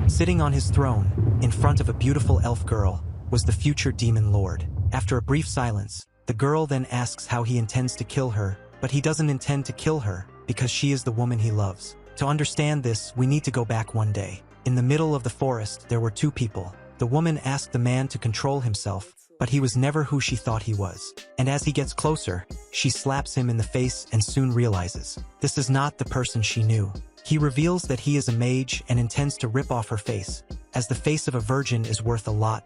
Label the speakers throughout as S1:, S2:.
S1: Sitting on his throne, in front of a beautiful elf girl, was the future demon lord. After a brief silence, the girl then asks how he intends to kill her, but he doesn't intend to kill her because she is the woman he loves. To understand this, we need to go back one day. In the middle of the forest, there were two people. The woman asked the man to control himself, but he was never who she thought he was. And as he gets closer, she slaps him in the face and soon realizes this is not the person she knew. He reveals that he is a mage and intends to rip off her face, as the face of a virgin is worth a lot.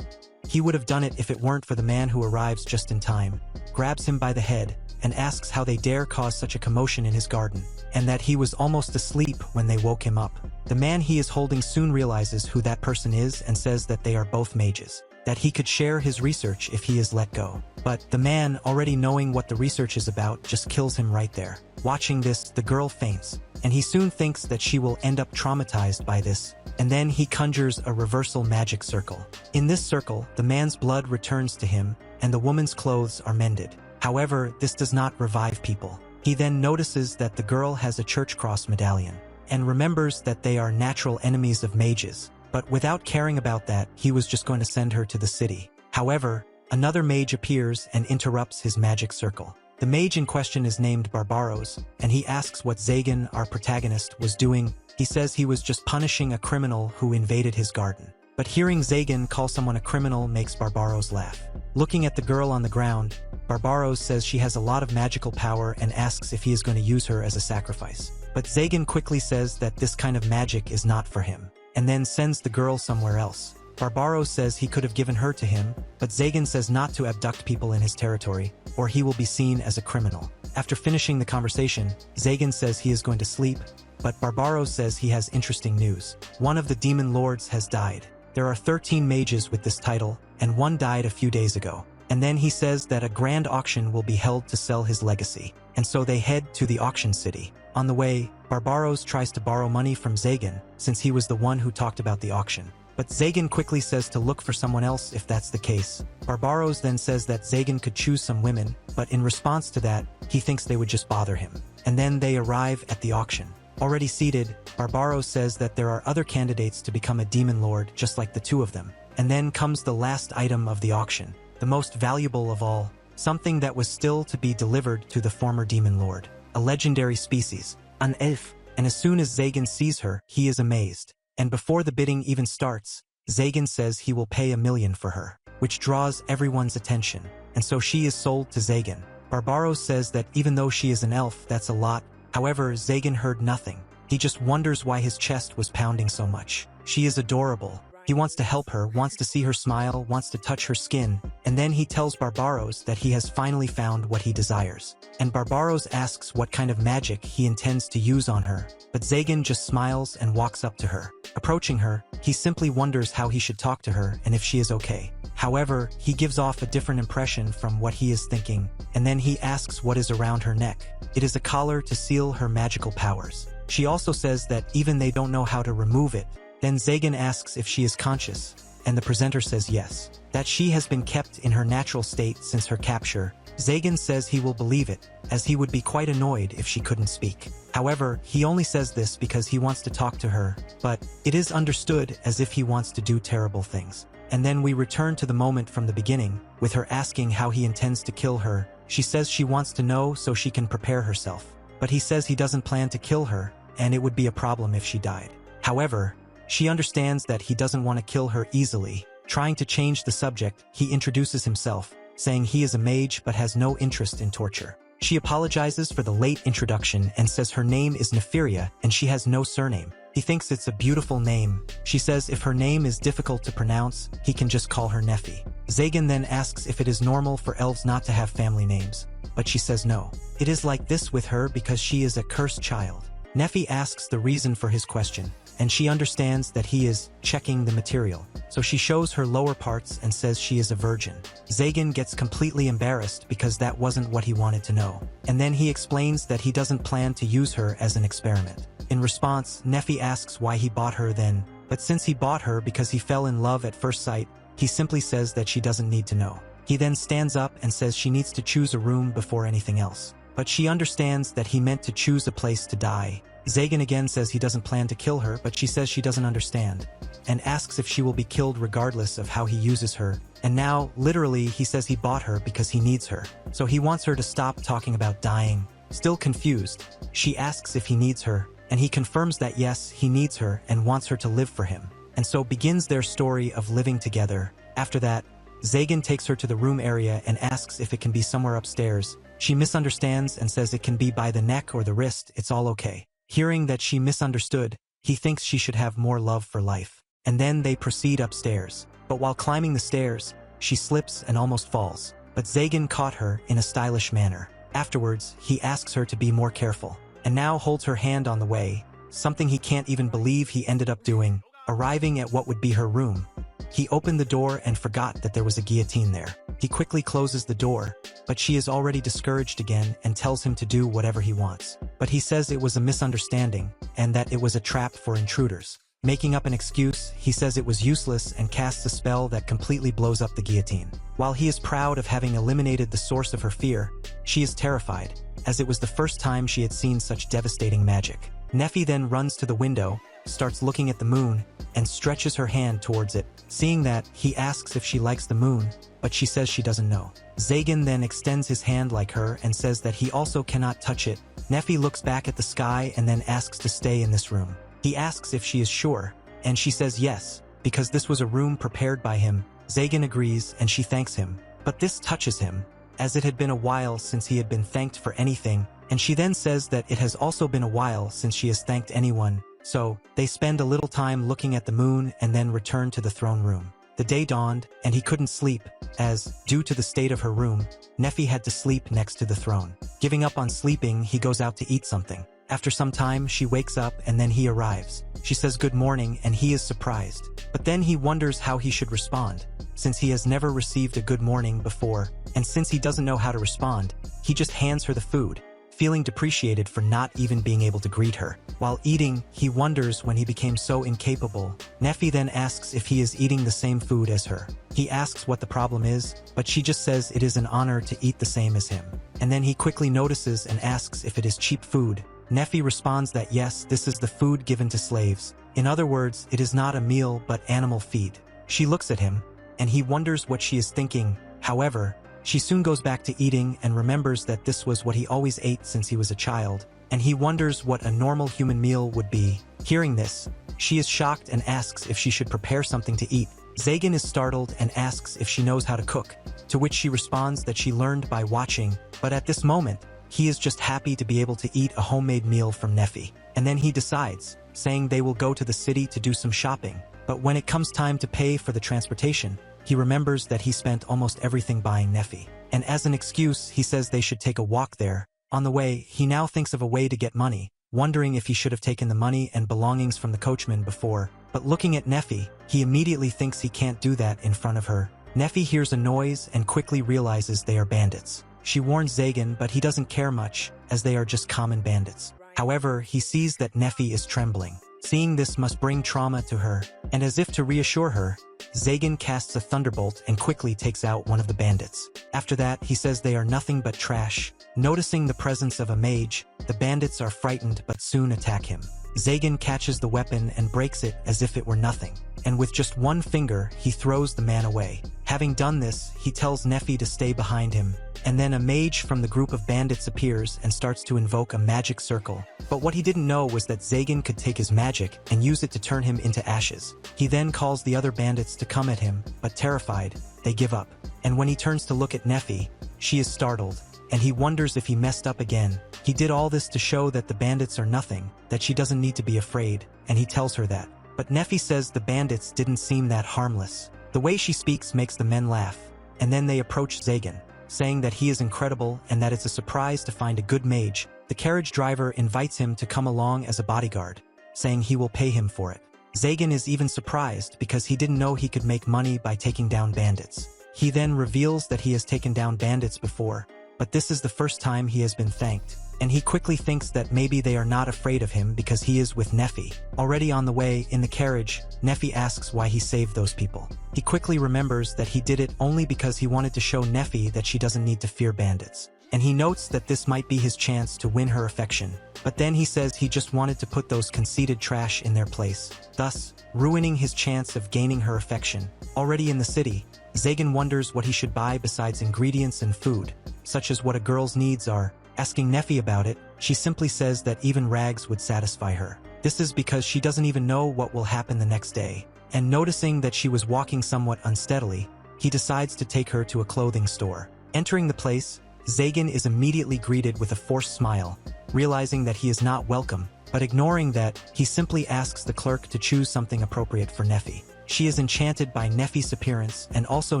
S1: He would have done it if it weren't for the man who arrives just in time, grabs him by the head, and asks how they dare cause such a commotion in his garden, and that he was almost asleep when they woke him up. The man he is holding soon realizes who that person is and says that they are both mages, that he could share his research if he is let go. But the man, already knowing what the research is about, just kills him right there. Watching this, the girl faints, and he soon thinks that she will end up traumatized by this, and then he conjures a reversal magic circle. In this circle, the man's blood returns to him, and the woman's clothes are mended. However, this does not revive people. He then notices that the girl has a church cross medallion, and remembers that they are natural enemies of mages. But without caring about that, he was just going to send her to the city. However, another mage appears and interrupts his magic circle. The mage in question is named Barbaros, and he asks what Zagan, our protagonist, was doing. He says he was just punishing a criminal who invaded his garden. But hearing Zagan call someone a criminal makes Barbaros laugh. Looking at the girl on the ground, Barbaros says she has a lot of magical power and asks if he is going to use her as a sacrifice. But Zagan quickly says that this kind of magic is not for him, and then sends the girl somewhere else. Barbaros says he could have given her to him, but Zagan says not to abduct people in his territory, or he will be seen as a criminal. After finishing the conversation, Zagan says he is going to sleep, but Barbaros says he has interesting news. One of the demon lords has died. There are 13 mages with this title, and one died a few days ago. And then he says that a grand auction will be held to sell his legacy, and so they head to the auction city. On the way, Barbaros tries to borrow money from Zagan, since he was the one who talked about the auction. But Zagan quickly says to look for someone else if that's the case. Barbaros then says that Zagan could choose some women, but in response to that, he thinks they would just bother him. And then they arrive at the auction. Already seated, Barbaros says that there are other candidates to become a demon lord just like the two of them. And then comes the last item of the auction, the most valuable of all, something that was still to be delivered to the former demon lord, a legendary species, an elf. And as soon as Zagan sees her, he is amazed. And before the bidding even starts, Zagan says he will pay 1 million for her, which draws everyone's attention, and so she is sold to Zagan. Barbaros says that even though she is an elf, that's a lot. However, Zagan heard nothing. He just wonders why his chest was pounding so much. She is adorable. He wants to help her, wants to see her smile, wants to touch her skin, and then he tells Barbaros that he has finally found what he desires. And Barbaros asks what kind of magic he intends to use on her, but Zagan just smiles and walks up to her. Approaching her, he simply wonders how he should talk to her and if she is okay. However, he gives off a different impression from what he is thinking, and then he asks what is around her neck. It is a collar to seal her magical powers. She also says that even they don't know how to remove it. Then Zagan asks if she is conscious, and the presenter says yes, that she has been kept in her natural state since her capture. Zagan says he will believe it, as he would be quite annoyed if she couldn't speak. However, he only says this because he wants to talk to her, but it is understood as if he wants to do terrible things. And then we return to the moment from the beginning, with her asking how he intends to kill her. She says she wants to know so she can prepare herself. But he says he doesn't plan to kill her, and it would be a problem if she died. However, she understands that he doesn't want to kill her easily. Trying to change the subject, he introduces himself, saying he is a mage but has no interest in torture. She apologizes for the late introduction and says her name is Neferia and she has no surname. He thinks it's a beautiful name. She says if her name is difficult to pronounce, he can just call her Nefi. Zagan then asks if it is normal for elves not to have family names, but she says no. It is like this with her because she is a cursed child. Nefi asks the reason for his question, and she understands that he is checking the material, so she shows her lower parts and says she is a virgin. Zagan gets completely embarrassed because that wasn't what he wanted to know, and then he explains that he doesn't plan to use her as an experiment. In response, Nefi asks why he bought her then, but since he bought her because he fell in love at first sight, he simply says that she doesn't need to know. He then stands up and says she needs to choose a room before anything else, but she understands that he meant to choose a place to die, Zagan again says he doesn't plan to kill her, but she says she doesn't understand, and asks if she will be killed regardless of how he uses her. And now, literally, he says he bought her because he needs her. So he wants her to stop talking about dying. Still confused, she asks if he needs her, and he confirms that yes, he needs her and wants her to live for him. And so begins their story of living together. After that, Zagan takes her to the room area and asks if it can be somewhere upstairs. She misunderstands and says it can be by the neck or the wrist, it's all okay. Hearing that she misunderstood, he thinks she should have more love for life. And then they proceed upstairs. But while climbing the stairs, she slips and almost falls. But Zagan caught her in a stylish manner. Afterwards, he asks her to be more careful, and now holds her hand on the way, something he can't even believe he ended up doing. Arriving at what would be her room, he opened the door and forgot that there was a guillotine there. He quickly closes the door, but she is already discouraged again and tells him to do whatever he wants. But he says it was a misunderstanding, and that it was a trap for intruders. Making up an excuse, he says it was useless and casts a spell that completely blows up the guillotine. While he is proud of having eliminated the source of her fear, she is terrified, as it was the first time she had seen such devastating magic. Neffy then runs to the window, starts looking at the moon, and stretches her hand towards it. Seeing that, he asks if she likes the moon, but she says she doesn't know. Zagan then extends his hand like her and says that he also cannot touch it. Neffy looks back at the sky and then asks to stay in this room. He asks if she is sure, and she says yes, because this was a room prepared by him. Zagan agrees and she thanks him. But this touches him, as it had been a while since he had been thanked for anything, and she then says that it has also been a while since she has thanked anyone. So, they spend a little time looking at the moon and then return to the throne room. The day dawned, and he couldn't sleep, as, due to the state of her room, Neffy had to sleep next to the throne. Giving up on sleeping, he goes out to eat something. After some time, she wakes up and then he arrives. She says good morning and he is surprised. But then he wonders how he should respond, since he has never received a good morning before, and since he doesn't know how to respond, he just hands her the food, feeling depreciated for not even being able to greet her. While eating, he wonders when he became so incapable. Neffy then asks if he is eating the same food as her. He asks what the problem is, but she just says it is an honor to eat the same as him. And then he quickly notices and asks if it is cheap food. Neffy responds that yes, this is the food given to slaves. In other words, it is not a meal but animal feed. She looks at him, and he wonders what she is thinking. However, she soon goes back to eating and remembers that this was what he always ate since he was a child, and he wonders what a normal human meal would be. Hearing this, she is shocked and asks if she should prepare something to eat. Zagan is startled and asks if she knows how to cook, to which she responds that she learned by watching, but at this moment, he is just happy to be able to eat a homemade meal from Neffy. And then he decides, saying they will go to the city to do some shopping. But when it comes time to pay for the transportation, he remembers that he spent almost everything buying Neffy. And as an excuse, he says they should take a walk there. On the way, he now thinks of a way to get money, wondering if he should have taken the money and belongings from the coachman before. But looking at Neffy, he immediately thinks he can't do that in front of her. Neffy hears a noise and quickly realizes they are bandits. She warns Zagan, but he doesn't care much, as they are just common bandits. However, he sees that Neffy is trembling. Seeing this must bring trauma to her, and as if to reassure her, Zagan casts a thunderbolt and quickly takes out one of the bandits. After that, he says they are nothing but trash. Noticing the presence of a mage, the bandits are frightened but soon attack him. Zagan catches the weapon and breaks it as if it were nothing, and with just one finger, he throws the man away. Having done this, he tells Neffy to stay behind him, and then a mage from the group of bandits appears and starts to invoke a magic circle. But what he didn't know was that Zagan could take his magic and use it to turn him into ashes. He then calls the other bandits to come at him, but terrified, they give up. And when he turns to look at Neffy, she is startled, and he wonders if he messed up again. He did all this to show that the bandits are nothing, that she doesn't need to be afraid, and he tells her that. But Neffy says the bandits didn't seem that harmless. The way she speaks makes the men laugh, and then they approach Zagan, saying that he is incredible and that it's a surprise to find a good mage. The carriage driver invites him to come along as a bodyguard, saying he will pay him for it. Zagan is even surprised because he didn't know he could make money by taking down bandits. He then reveals that he has taken down bandits before, but this is the first time he has been thanked, and he quickly thinks that maybe they are not afraid of him because he is with Neffy. Already on the way, in the carriage, Neffy asks why he saved those people. He quickly remembers that he did it only because he wanted to show Neffy that she doesn't need to fear bandits. and he notes that this might be his chance to win her affection. But then he says he just wanted to put those conceited trash in their place, thus ruining his chance of gaining her affection. Already in the city, Zagan wonders what he should buy besides ingredients and food, such as what a girl's needs are. Asking Neffy about it, she simply says that even rags would satisfy her. This is because she doesn't even know what will happen the next day. And noticing that she was walking somewhat unsteadily, he decides to take her to a clothing store. Entering the place, Zagan is immediately greeted with a forced smile, realizing that he is not welcome, but ignoring that, he simply asks the clerk to choose something appropriate for Neffy. She is enchanted by Neffy's appearance and also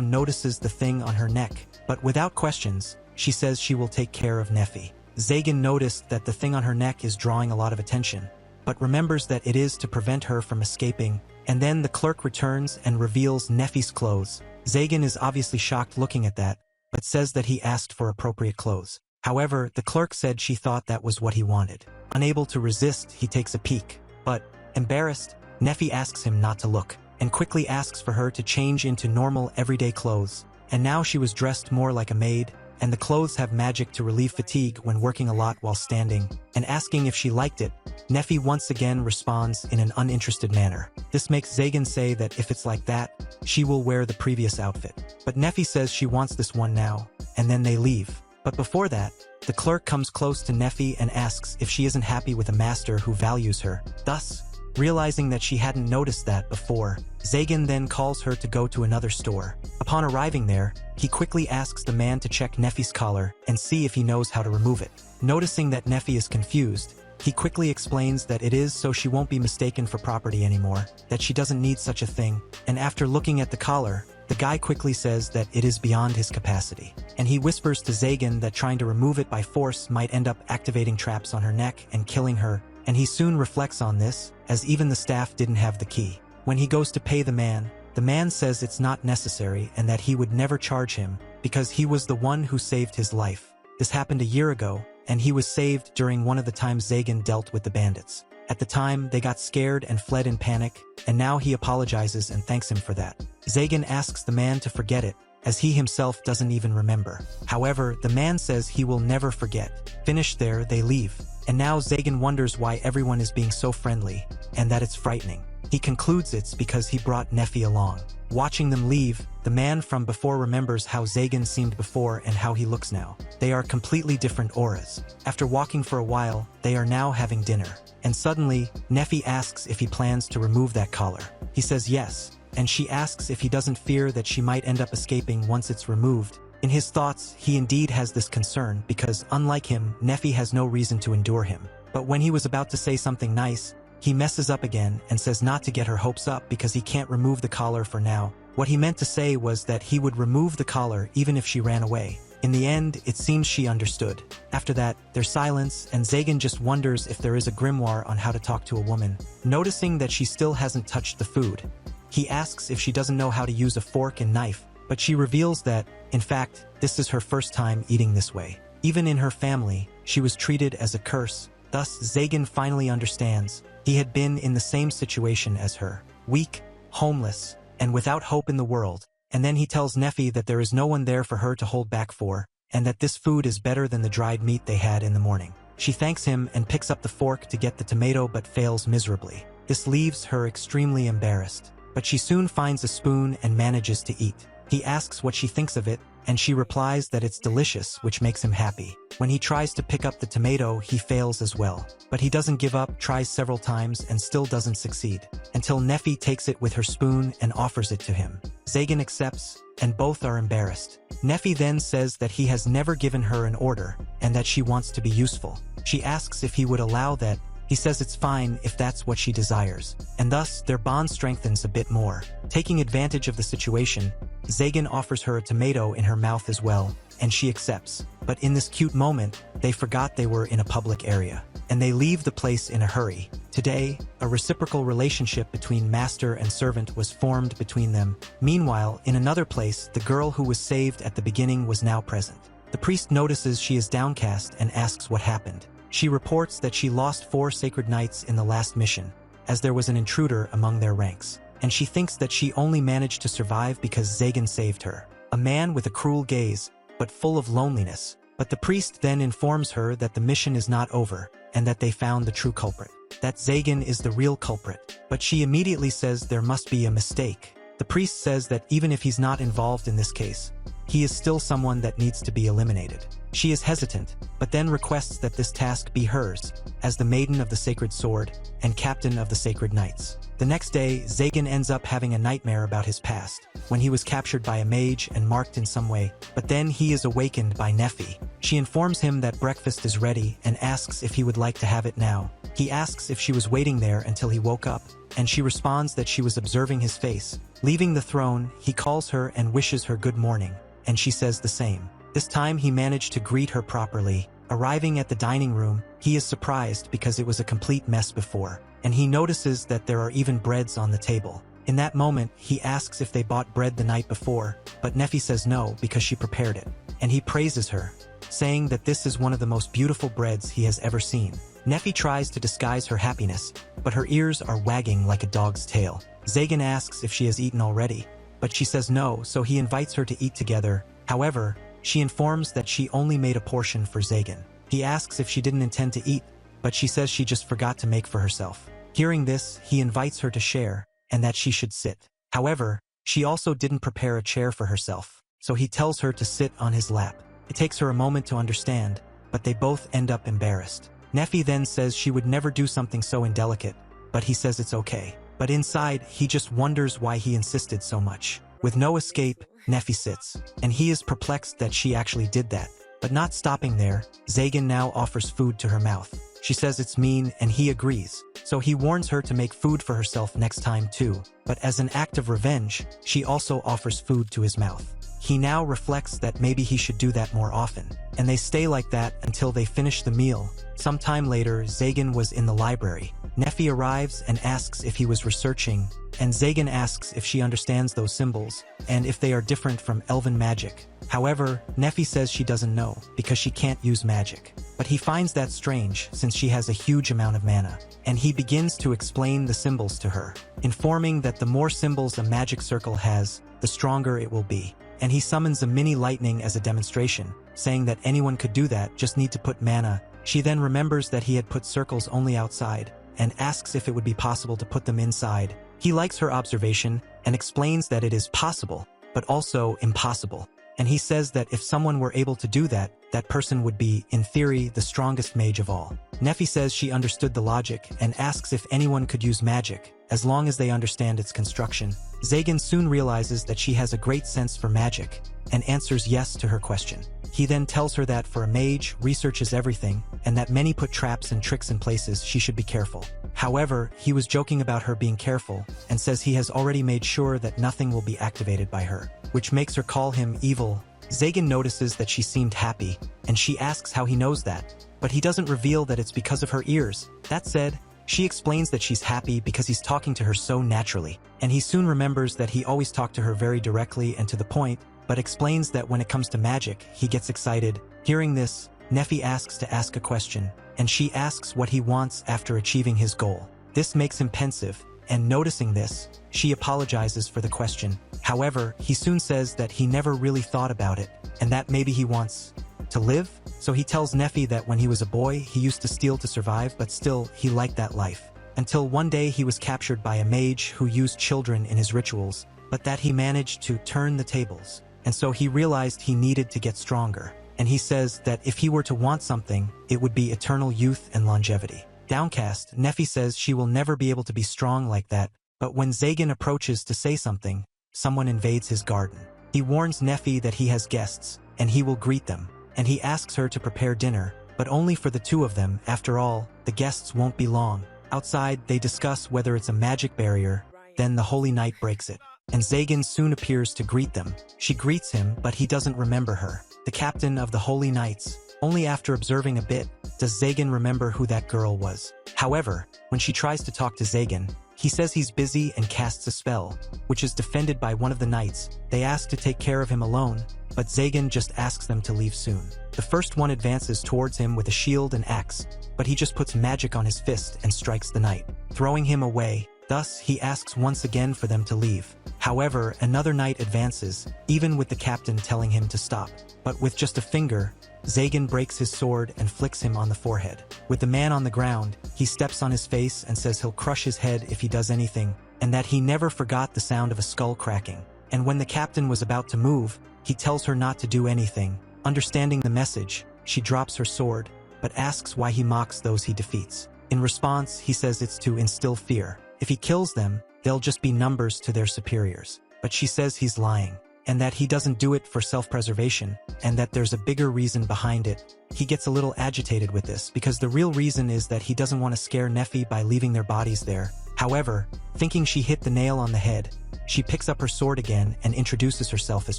S1: notices the thing on her neck, but without questions, she says she will take care of Neffy. Zagan noticed that the thing on her neck is drawing a lot of attention, but remembers that it is to prevent her from escaping, and then the clerk returns and reveals Neffy's clothes. Zagan is obviously shocked looking at that, but says that he asked for appropriate clothes. However, the clerk said she thought that was what he wanted. Unable to resist, he takes a peek, but, embarrassed, Neffy asks him not to look, and quickly asks for her to change into normal everyday clothes. And now she was dressed more like a maid, and the clothes have magic to relieve fatigue when working a lot while standing, and asking if she liked it, Neffy once again responds in an uninterested manner. This makes Zagan say that if it's like that, she will wear the previous outfit. But Neffy says she wants this one now, and then they leave. But before that, the clerk comes close to Neffy and asks if she isn't happy with a master who values her. Thus, realizing that she hadn't noticed that before, Zagan then calls her to go to another store. Upon arriving there, he quickly asks the man to check Neffy's collar and see if he knows how to remove it. Noticing that Neffy is confused, he quickly explains that it is so she won't be mistaken for property anymore, that she doesn't need such a thing, and after looking at the collar, the guy quickly says that it is beyond his capacity. And he whispers to Zagan that trying to remove it by force might end up activating traps on her neck and killing her, and he soon reflects on this, as even the staff didn't have the key. When he goes to pay the man says it's not necessary and that he would never charge him, because he was the one who saved his life. This happened a year ago, and he was saved during one of the times Zagan dealt with the bandits. At the time, they got scared and fled in panic, and now he apologizes and thanks him for that. Zagan asks the man to forget it, as he himself doesn't even remember. However, the man says he will never forget. Finished there, they leave. And now Zagan wonders why everyone is being so friendly, and that it's frightening. He concludes it's because he brought Neffy along. Watching them leave, the man from before remembers how Zagan seemed before and how he looks now. They are completely different auras. After walking for a while, they are now having dinner. And suddenly, Neffy asks if he plans to remove that collar. He says yes, and she asks if he doesn't fear that she might end up escaping once it's removed. In his thoughts, he indeed has this concern because, unlike him, Neffy has no reason to endure him. But when he was about to say something nice, he messes up again and says not to get her hopes up because he can't remove the collar for now. What he meant to say was that he would remove the collar even if she ran away. In the end, it seems she understood. After that, there's silence, and Zagan just wonders if there is a grimoire on how to talk to a woman. Noticing that she still hasn't touched the food, he asks if she doesn't know how to use a fork and knife, but she reveals that, in fact, this is her first time eating this way. Even in her family, she was treated as a curse. Thus, Zagan finally understands. He had been in the same situation as her. Weak, homeless, and without hope in the world. And then he tells Neffy that there is no one there for her to hold back for, and that this food is better than the dried meat they had in the morning. She thanks him and picks up the fork to get the tomato but fails miserably. This leaves her extremely embarrassed. But she soon finds a spoon and manages to eat. He asks what she thinks of it, and she replies that it's delicious, which makes him happy. When he tries to pick up the tomato, he fails as well. But he doesn't give up, tries several times, and still doesn't succeed. Until Neffy takes it with her spoon and offers it to him. Zagan accepts, and both are embarrassed. Neffy then says that he has never given her an order, and that she wants to be useful. She asks if he would allow that. He says it's fine if that's what she desires, and thus their bond strengthens a bit more. Taking advantage of the situation, Zagan offers her a tomato in her mouth as well, and she accepts. But in this cute moment, they forgot they were in a public area, and they leave the place in a hurry. Today, a reciprocal relationship between master and servant was formed between them. Meanwhile, in another place, the girl who was saved at the beginning was now present. The priest notices she is downcast and asks what happened. She reports that she lost 4 sacred knights in the last mission, as there was an intruder among their ranks, and she thinks that she only managed to survive because Zagan saved her. A man with a cruel gaze, but full of loneliness, But the priest then informs her that the mission is not over, and that they found the true culprit. That Zagan is the real culprit. But she immediately says there must be a mistake. The priest says that even if he's not involved in this case, he is still someone that needs to be eliminated. She is hesitant, but then requests that this task be hers, as the Maiden of the Sacred Sword and Captain of the Sacred Knights. The next day, Zagan ends up having a nightmare about his past, when he was captured by a mage and marked in some way, but then he is awakened by Nefi. She informs him that breakfast is ready and asks if he would like to have it now. He asks if she was waiting there until he woke up, and she responds that she was observing his face. Leaving the throne, he calls her and wishes her good morning, and she says the same. This time he managed to greet her properly. Arriving at the dining room, he is surprised because it was a complete mess before, and he notices that there are even breads on the table. In that moment, he asks if they bought bread the night before, but Nefi says no because she prepared it, and he praises her, saying that this is one of the most beautiful breads he has ever seen. Nefi tries to disguise her happiness, but her ears are wagging like a dog's tail. Zagan asks if she has eaten already, but she says no, so he invites her to eat together. However, she informs that she only made a portion for Zagan. He asks if she didn't intend to eat, but she says she just forgot to make for herself. Hearing this, he invites her to share, and that she should sit. However, she also didn't prepare a chair for herself, so he tells her to sit on his lap. It takes her a moment to understand, but they both end up embarrassed. Nefi then says she would never do something so indelicate, but he says it's okay. But inside, he just wonders why he insisted so much. With no escape, Nefi sits, and he is perplexed that she actually did that. But not stopping there, Zagan now offers food to her mouth. She says it's mean, and he agrees. So he warns her to make food for herself next time too. But as an act of revenge, she also offers food to his mouth. He now reflects that maybe he should do that more often, and they stay like that until they finish the meal. Sometime later, Zagan was in the library. Nefi arrives and asks if he was researching, and Zagan asks if she understands those symbols, and if they are different from elven magic. However, Nefi says she doesn't know, because she can't use magic. But he finds that strange, since she has a huge amount of mana, and he begins to explain the symbols to her, informing that the more symbols a magic circle has, the stronger it will be. And he summons a mini lightning as a demonstration, saying that anyone could do that, just need to put mana. She then remembers that he had put circles only outside, and asks if it would be possible to put them inside. He likes her observation, and explains that it is possible, but also impossible. And he says that if someone were able to do that, that person would be, in theory, the strongest mage of all. Nefi says she understood the logic, and asks if anyone could use magic, as long as they understand its construction. Zagan soon realizes that she has a great sense for magic, and answers yes to her question. He then tells her that for a mage, research is everything, and that many put traps and tricks in places she should be careful. However, he was joking about her being careful, and says he has already made sure that nothing will be activated by her, which makes her call him evil. Zagan notices that she seemed happy, and she asks how he knows that, but he doesn't reveal that it's because of her ears. That said, she explains that she's happy because he's talking to her so naturally, and he soon remembers that he always talked to her very directly and to the point, but explains that when it comes to magic, he gets excited. Hearing this, Nefi asks to ask a question, and she asks what he wants after achieving his goal. This makes him pensive, and noticing this, she apologizes for the question. However, he soon says that he never really thought about it, and that maybe he wants to live? So he tells Nefi that when he was a boy, he used to steal to survive, but still, he liked that life. Until one day he was captured by a mage who used children in his rituals, but that he managed to turn the tables. And so he realized he needed to get stronger. And he says that if he were to want something, it would be eternal youth and longevity. Downcast, Nefi says she will never be able to be strong like that, but when Zagan approaches to say something, someone invades his garden. He warns Nefi that he has guests, and he will greet them, and he asks her to prepare dinner, but only for the two of them. After all, the guests won't be long. Outside, they discuss whether it's a magic barrier, then the Holy Knight breaks it, and Zagan soon appears to greet them. She greets him, but he doesn't remember her. The captain of the Holy Knights. Only after observing a bit, does Zagan remember who that girl was. However, when she tries to talk to Zagan, he says he's busy and casts a spell, which is defended by one of the knights. They ask to take care of him alone, but Zagan just asks them to leave soon. The first one advances towards him with a shield and axe, but he just puts magic on his fist and strikes the knight, throwing him away. Thus, he asks once again for them to leave. However, another night advances, even with the captain telling him to stop. But with just a finger, Zagan breaks his sword and flicks him on the forehead. With the man on the ground, he steps on his face and says he'll crush his head if he does anything, and that he never forgot the sound of a skull cracking. And when the captain was about to move, he tells her not to do anything. Understanding the message, she drops her sword, but asks why he mocks those he defeats. In response, he says it's to instill fear. If he kills them, they'll just be numbers to their superiors. But she says he's lying, and that he doesn't do it for self-preservation, and that there's a bigger reason behind it. He gets a little agitated with this, because the real reason is that he doesn't want to scare Nefi by leaving their bodies there. However, thinking she hit the nail on the head, she picks up her sword again and introduces herself as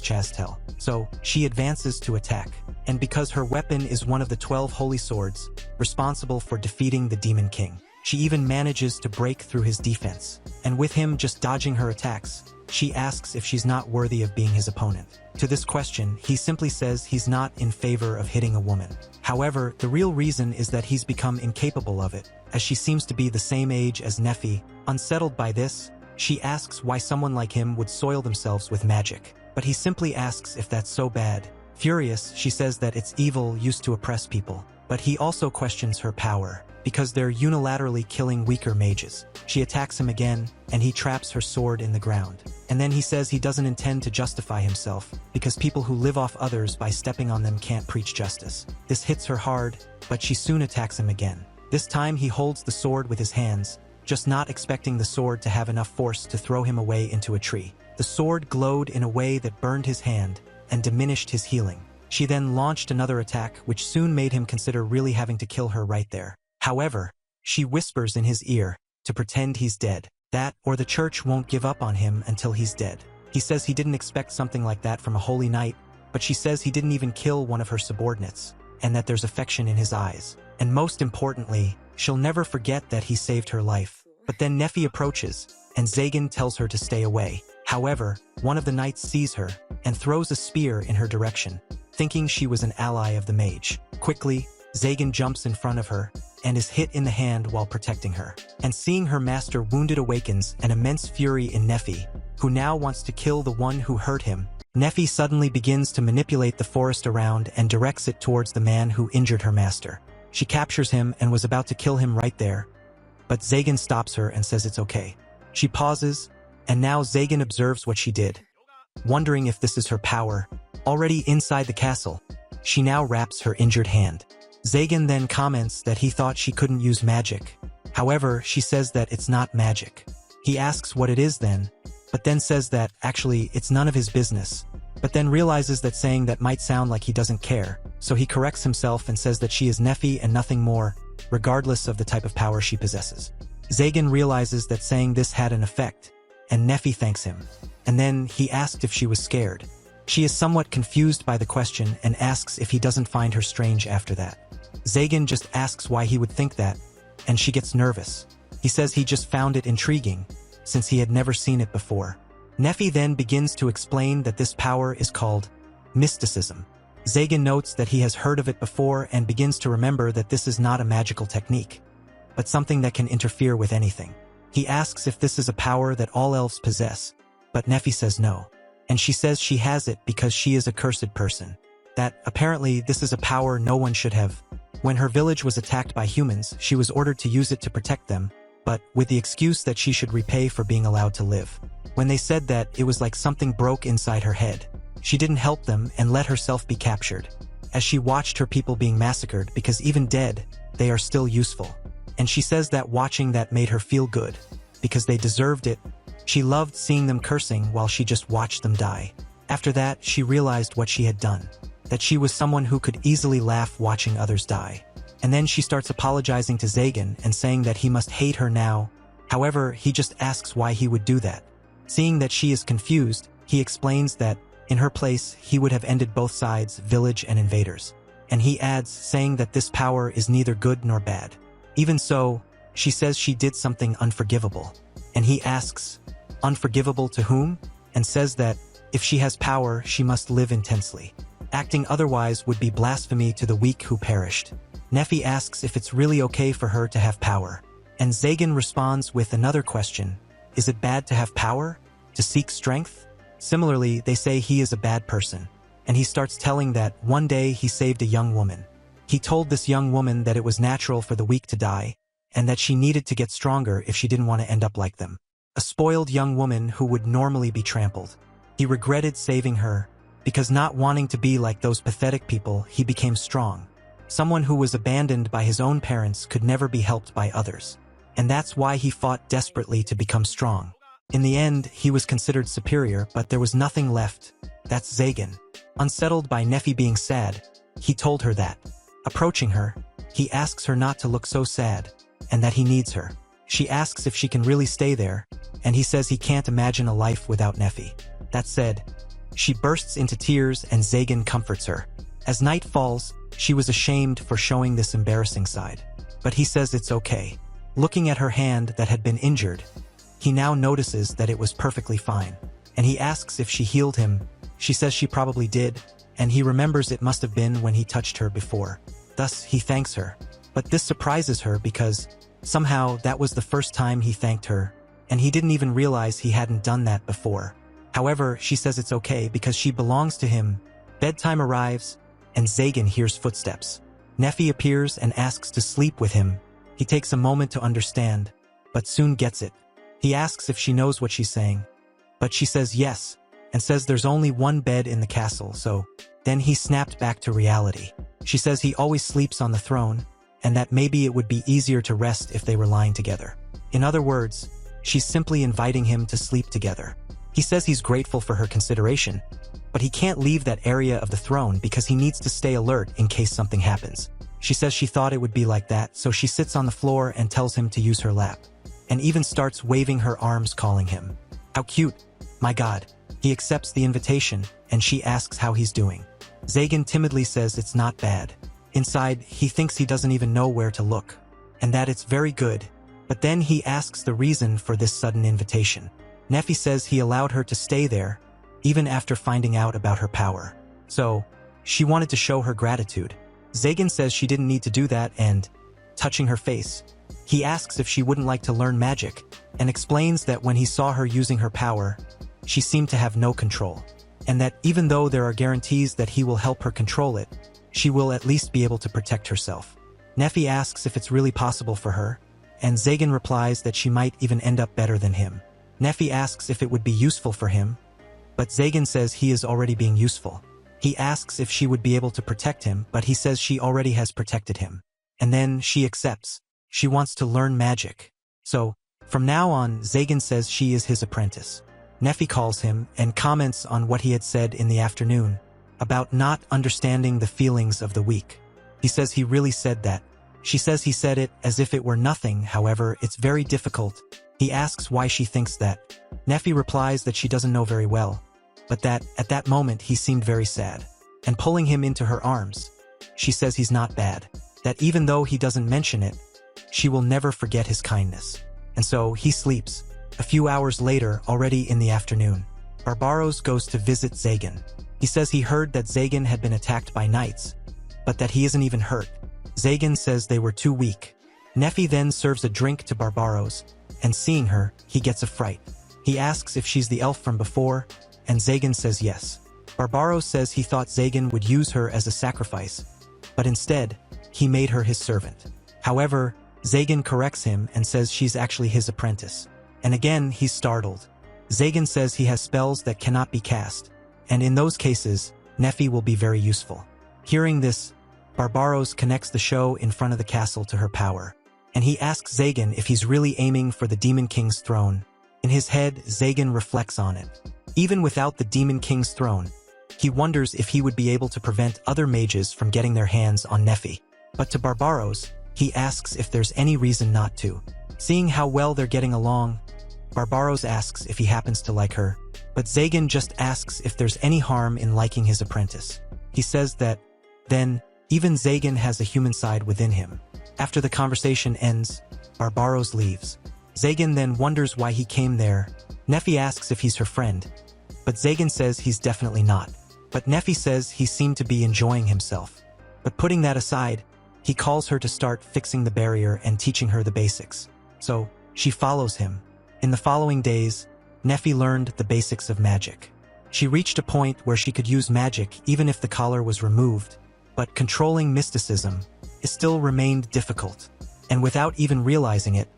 S1: Chastel. So, she advances to attack. And because her weapon is one of the 12 holy swords, responsible for defeating the Demon King, she even manages to break through his defense. And with him just dodging her attacks, she asks if she's not worthy of being his opponent. To this question, he simply says he's not in favor of hitting a woman. However, the real reason is that he's become incapable of it, as she seems to be the same age as Nefi. Unsettled by this, she asks why someone like him would soil themselves with magic. But he simply asks if that's so bad. Furious, she says that it's evil used to oppress people. But he also questions her power, because they're unilaterally killing weaker mages. She attacks him again, and he traps her sword in the ground. And then he says he doesn't intend to justify himself, because people who live off others by stepping on them can't preach justice. This hits her hard, but she soon attacks him again. This time he holds the sword with his hands, just not expecting the sword to have enough force to throw him away into a tree. The sword glowed in a way that burned his hand and diminished his healing. She then launched another attack, which soon made him consider really having to kill her right there. However, she whispers in his ear to pretend he's dead. That, or the church won't give up on him until he's dead. He says he didn't expect something like that from a holy knight, but she says he didn't even kill one of her subordinates, and that there's affection in his eyes. And most importantly, she'll never forget that he saved her life. But then Nefi approaches, and Zagan tells her to stay away. However, one of the knights sees her and throws a spear in her direction, thinking she was an ally of the mage. Quickly, Zagan jumps in front of her and is hit in the hand while protecting her. And seeing her master wounded awakens an immense fury in Nefi, who now wants to kill the one who hurt him. Nefi suddenly begins to manipulate the forest around and directs it towards the man who injured her master. She captures him and was about to kill him right there, but Zagan stops her and says it's okay. She pauses, and now Zagan observes what she did. Wondering if this is her power, already inside the castle, she now wraps her injured hand. Zagan then comments that he thought she couldn't use magic. However, she says that it's not magic. He asks what it is then, but then says that, actually, it's none of his business. But then realizes that saying that might sound like he doesn't care, so he corrects himself and says that she is Nefi and nothing more, regardless of the type of power she possesses. Zagan realizes that saying this had an effect, and Nefi thanks him. And then he asked if she was scared. She is somewhat confused by the question and asks if he doesn't find her strange after that. Zagan just asks why he would think that, and she gets nervous. He says he just found it intriguing, since he had never seen it before. Nefi then begins to explain that this power is called mysticism. Zagan notes that he has heard of it before and begins to remember that this is not a magical technique, but something that can interfere with anything. He asks if this is a power that all elves possess, but Nefi says no. And she says she has it because she is a cursed person. That, apparently, this is a power no one should have. When her village was attacked by humans, she was ordered to use it to protect them, but with the excuse that she should repay for being allowed to live. When they said that, it was like something broke inside her head. She didn't help them and let herself be captured, as she watched her people being massacred because even dead, they are still useful. And she says that watching that made her feel good, because they deserved it. She loved seeing them cursing while she just watched them die. After that, she realized what she had done, that she was someone who could easily laugh watching others die. And then she starts apologizing to Zagan and saying that he must hate her now. However, he just asks why he would do that. Seeing that she is confused, he explains that, in her place, he would have ended both sides, village and invaders. And he adds, saying that this power is neither good nor bad. Even so, she says she did something unforgivable. And he asks, unforgivable to whom? And says that, if she has power, she must live intensely. Acting otherwise would be blasphemy to the weak who perished. Nefi asks if it's really okay for her to have power. And Zagan responds with another question. Is it bad to have power? To seek strength? Similarly, they say he is a bad person. And he starts telling that one day he saved a young woman. He told this young woman that it was natural for the weak to die, and that she needed to get stronger if she didn't want to end up like them. A spoiled young woman who would normally be trampled. He regretted saving her, because not wanting to be like those pathetic people, he became strong. Someone who was abandoned by his own parents could never be helped by others. And that's why he fought desperately to become strong. In the end, he was considered superior, but there was nothing left. That's Zagan. Unsettled by Nefi being sad, he told her that. Approaching her, he asks her not to look so sad, and that he needs her. She asks if she can really stay there, and he says he can't imagine a life without Nefi. That said, she bursts into tears and Zagan comforts her. As night falls, she was ashamed for showing this embarrassing side. But he says it's okay. Looking at her hand that had been injured, he now notices that it was perfectly fine. And he asks if she healed him. She says she probably did, and he remembers it must have been when he touched her before. Thus, he thanks her. But this surprises her because somehow that was the first time he thanked her, and he didn't even realize he hadn't done that before. However, she says it's okay because she belongs to him. Bedtime arrives, and Zagan hears footsteps. Nefi appears and asks to sleep with him. He takes a moment to understand, but soon gets it. He asks if she knows what she's saying, but she says yes, and says there's only one bed in the castle, so then he snapped back to reality. She says he always sleeps on the throne, and that maybe it would be easier to rest if they were lying together. In other words, she's simply inviting him to sleep together. He says he's grateful for her consideration, but he can't leave that area of the throne because he needs to stay alert in case something happens. She says she thought it would be like that, so she sits on the floor and tells him to use her lap, and even starts waving her arms calling him. How cute. My God. He accepts the invitation, and she asks how he's doing. Zagan timidly says it's not bad. Inside, he thinks he doesn't even know where to look, and that it's very good. But then he asks the reason for this sudden invitation. Nefi says he allowed her to stay there, even after finding out about her power. So, she wanted to show her gratitude. Zagan says she didn't need to do that and, touching her face, he asks if she wouldn't like to learn magic, and explains that when he saw her using her power, she seemed to have no control, and that even though there are guarantees that he will help her control it, she will at least be able to protect herself. Nefi asks if it's really possible for her, and Zagan replies that she might even end up better than him. Nefi asks if it would be useful for him, but Zagan says he is already being useful. He asks if she would be able to protect him, but he says she already has protected him. And then she accepts. She wants to learn magic. So, from now on, Zagan says she is his apprentice. Nefi calls him and comments on what he had said in the afternoon about not understanding the feelings of the weak. He says he really said that. She says he said it as if it were nothing, however, it's very difficult. He asks why she thinks that. Nefi replies that she doesn't know very well, but that, at that moment, he seemed very sad. And pulling him into her arms, she says he's not bad, that even though he doesn't mention it, she will never forget his kindness. And so, he sleeps. A few hours later, already in the afternoon, Barbaros goes to visit Zagan. He says he heard that Zagan had been attacked by knights, but that he isn't even hurt. Zagan says they were too weak. Nefi then serves a drink to Barbaros, and seeing her, he gets a fright. He asks if she's the elf from before, and Zagan says yes. Barbaros says he thought Zagan would use her as a sacrifice, but instead, he made her his servant. However, Zagan corrects him and says she's actually his apprentice. And again, he's startled. Zagan says he has spells that cannot be cast, and in those cases, Nefi will be very useful. Hearing this, Barbaros connects the show in front of the castle to her power, and he asks Zagan if he's really aiming for the Demon King's throne. In his head, Zagan reflects on it. Even without the Demon King's throne, he wonders if he would be able to prevent other mages from getting their hands on Nefi. But to Barbaros, he asks if there's any reason not to. Seeing how well they're getting along, Barbaros asks if he happens to like her, but Zagan just asks if there's any harm in liking his apprentice. He says that, then, even Zagan has a human side within him. After the conversation ends, Barbaros leaves. Zagan then wonders why he came there. Nefi asks if he's her friend, but Zagan says he's definitely not. But Nefi says he seemed to be enjoying himself. But putting that aside, he calls her to start fixing the barrier and teaching her the basics. so she follows him. In the following days, Nefi learned the basics of magic. She reached a point where she could use magic even if the collar was removed, but controlling mysticism still remained difficult. And without even realizing it,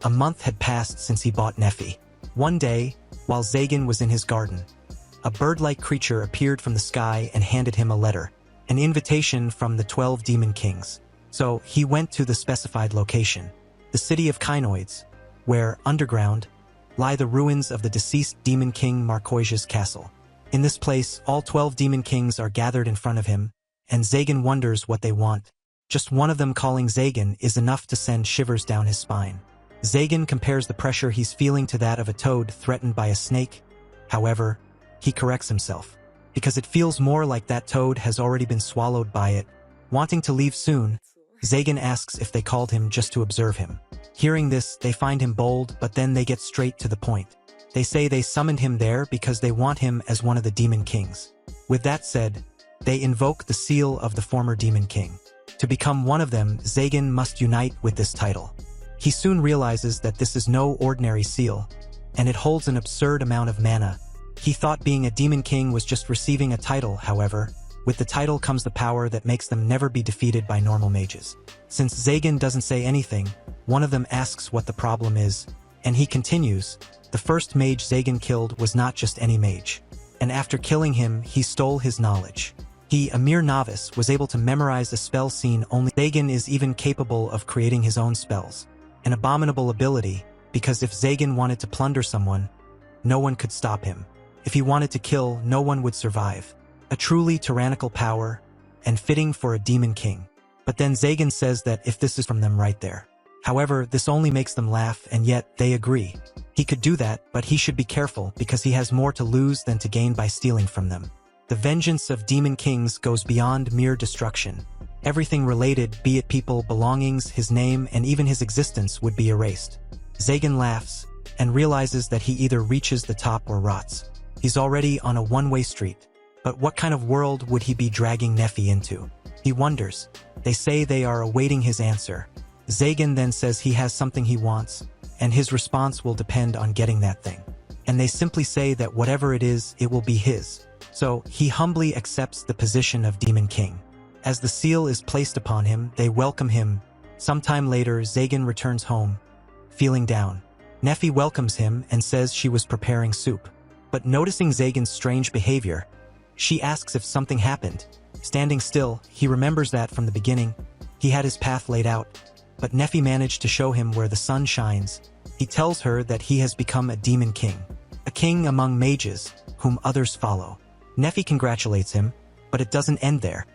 S1: a month had passed since he bought Nefi. One day, while Zagan was in his garden, a bird-like creature appeared from the sky and handed him a letter, an invitation from the 12 demon kings. So he went to the specified location, the city of Kinoids, where, underground, lie the ruins of the deceased demon king Markoisia's castle. In this place, all 12 demon kings are gathered in front of him, and Zagan wonders what they want. Just one of them calling Zagan is enough to send shivers down his spine. Zagan compares the pressure he's feeling to that of a toad threatened by a snake. However, he corrects himself, because it feels more like that toad has already been swallowed by it. Wanting to leave soon, Zagan asks if they called him just to observe him. Hearing this, they find him bold, but then they get straight to the point. They say they summoned him there because they want him as one of the demon kings. With that said, they invoke the seal of the former demon king. To become one of them, Zagan must unite with this title. He soon realizes that this is no ordinary seal, and it holds an absurd amount of mana. He thought being a demon king was just receiving a title. However, with the title comes the power that makes them never be defeated by normal mages. Since Zagan doesn't say anything, one of them asks what the problem is, and he continues, the first mage Zagan killed was not just any mage. And after killing him, he stole his knowledge. He, a mere novice, was able to memorize a spell scene only. Zagan is even capable of creating his own spells. An abominable ability, because if Zagan wanted to plunder someone, no one could stop him. If he wanted to kill, no one would survive. A truly tyrannical power, and fitting for a demon king. But then Zagan says that if this is from them right there. However, this only makes them laugh, and yet they agree. He could do that, but he should be careful because he has more to lose than to gain by stealing from them. The vengeance of demon kings goes beyond mere destruction. Everything related, be it people, belongings, his name, and even his existence, would be erased. Zagan laughs, and realizes that he either reaches the top or rots. He's already on a one-way street. But what kind of world would he be dragging Nefi into? He wonders. They say they are awaiting his answer. Zagan then says he has something he wants, and his response will depend on getting that thing. And they simply say that whatever it is, it will be his. So, he humbly accepts the position of Demon King. As the seal is placed upon him, they welcome him. Sometime later, Zagan returns home, feeling down. Nefi welcomes him and says she was preparing soup. But noticing Zagan's strange behavior, she asks if something happened. Standing still, he remembers that from the beginning, he had his path laid out. But Nefi managed to show him where the sun shines. He tells her that he has become a demon king. A king among mages, whom others follow. Nefi congratulates him, but it doesn't end there.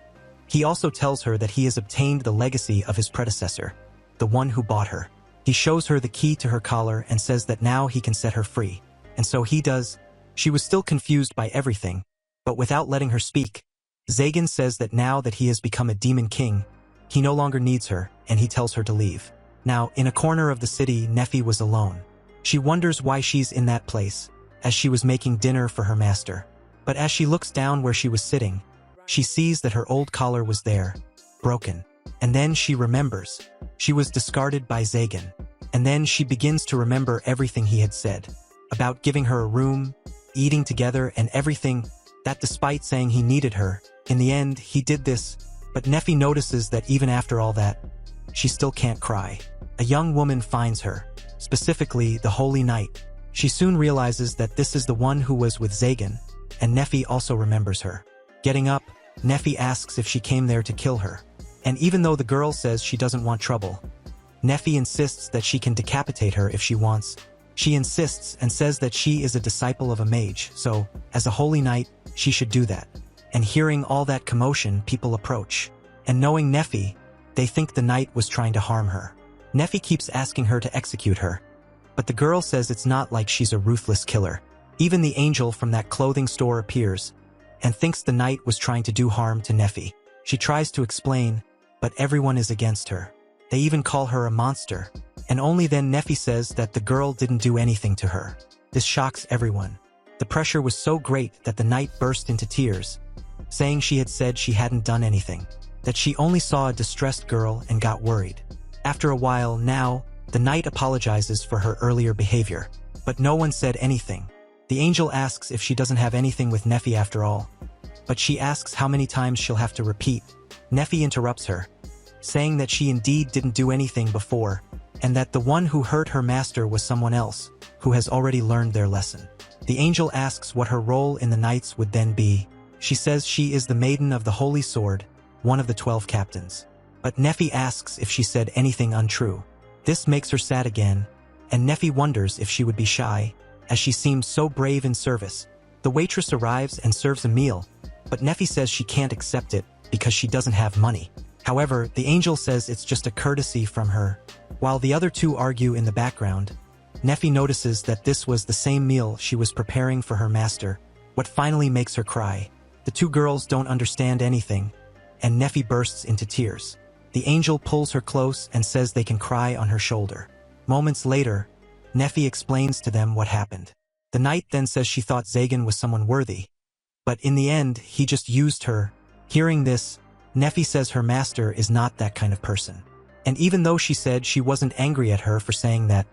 S1: He also tells her that he has obtained the legacy of his predecessor, the one who bought her. He shows her the key to her collar and says that now he can set her free. And so he does. She was still confused by everything, but without letting her speak, Zagan says that now that he has become a demon king, he no longer needs her, and he tells her to leave. Now, in a corner of the city, Nefi was alone. She wonders why she's in that place, as she was making dinner for her master. But as she looks down where she was sitting, she sees that her old collar was there, broken. And then she remembers. She was discarded by Zagan. And then she begins to remember everything he had said, about giving her a room, eating together, and everything, that despite saying he needed her, in the end, he did this. But Nefi notices that even after all that, she still can't cry. A young woman finds her, specifically the Holy Knight. She soon realizes that this is the one who was with Zagan, and Nefi also remembers her. Getting up, Nefi asks if she came there to kill her. And even though the girl says she doesn't want trouble, Nefi insists that she can decapitate her if she wants. She insists and says that she is a disciple of a mage, so, as a holy knight, she should do that. And hearing all that commotion, people approach. And knowing Nefi, they think the knight was trying to harm her. Nefi keeps asking her to execute her. But the girl says it's not like she's a ruthless killer. Even the angel from that clothing store appears, and thinks the knight was trying to do harm to Nefi. She tries to explain, but everyone is against her. They even call her a monster. And only then Nefi says that the girl didn't do anything to her. This shocks everyone. The pressure was so great that the knight burst into tears, saying she had said she hadn't done anything, that she only saw a distressed girl and got worried. After a while, now, The knight apologizes for her earlier behavior, but no one said anything. The angel asks if she doesn't have anything with Nefi after all, but she asks how many times she'll have to repeat. Nefi interrupts her, saying that she indeed didn't do anything before, and that the one who hurt her master was someone else, who has already learned their lesson. The angel asks what her role in the knights would then be. She says she is the maiden of the Holy Sword, one of the 12 captains. But Nefi asks if she said anything untrue. This makes her sad again, and Nefi wonders if she would be shy, as she seems so brave in service. The waitress arrives and serves a meal, but Nefi says she can't accept it because she doesn't have money. However, the angel says it's just a courtesy from her. While the other two argue in the background, Nefi notices that this was the same meal she was preparing for her master, what finally makes her cry. The two girls don't understand anything, and Nefi bursts into tears. The angel pulls her close and says they can cry on her shoulder. Moments later, Nefi explains to them what happened. The knight then says she thought Zagan was someone worthy, but in the end, he just used her. Hearing this, Nefi says her master is not that kind of person. And even though she said she wasn't angry at her for saying that,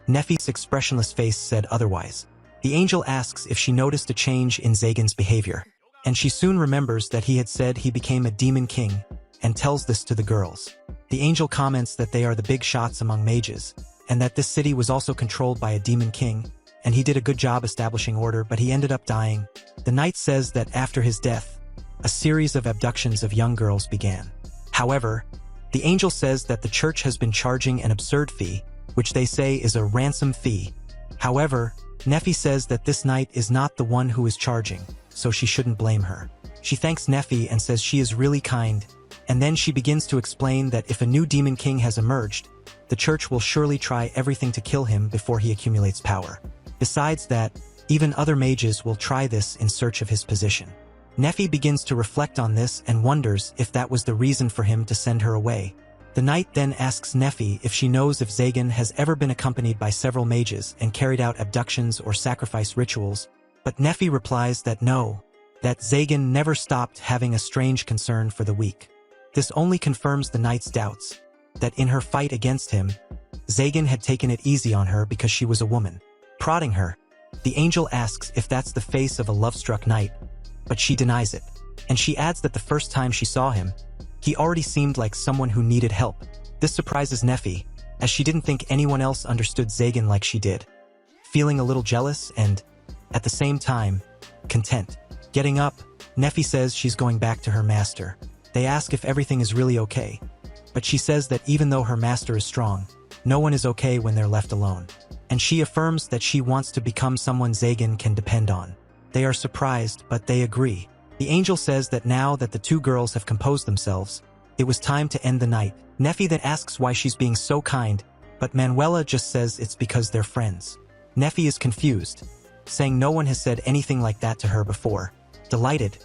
S1: Nefi's expressionless face said otherwise. The angel asks if she noticed a change in Zagan's behavior, and she soon remembers that he had said he became a demon king, and tells this to the girls. The angel comments that they are the big shots among mages, and that this city was also controlled by a demon king, and he did a good job establishing order, but he ended up dying. The knight says that after his death, a series of abductions of young girls began. However, the angel says that the church has been charging an absurd fee, which they say is a ransom fee. However, Nefi says that this knight is not the one who is charging, so she shouldn't blame her. She thanks Nefi and says she is really kind, and then she begins to explain that if a new demon king has emerged, the church will surely try everything to kill him before he accumulates power. Besides that, even other mages will try this in search of his position. Nefi begins to reflect on this and wonders if that was the reason for him to send her away. The knight then asks Nefi if she knows if Zagan has ever been accompanied by several mages and carried out abductions or sacrifice rituals, but Nefi replies that no, that Zagan never stopped having a strange concern for the weak. This only confirms the knight's doubts, that in her fight against him, Zagan had taken it easy on her because she was a woman. Prodding her, the angel asks if that's the face of a love-struck knight, but she denies it, and she adds that the first time she saw him, he already seemed like someone who needed help. This surprises Nefi, as she didn't think anyone else understood Zagan like she did. Feeling a little jealous and, at the same time, content. Getting up, Nefi says she's going back to her master. They ask if everything is really okay, but she says that even though her master is strong, no one is okay when they're left alone. And she affirms that she wants to become someone Zagan can depend on. They are surprised, but they agree. The angel says that now that the two girls have composed themselves, it was time to end the night. Nefi then asks why she's being so kind, but Manuela just says it's because they're friends. Nefi is confused, saying no one has said anything like that to her before. Delighted,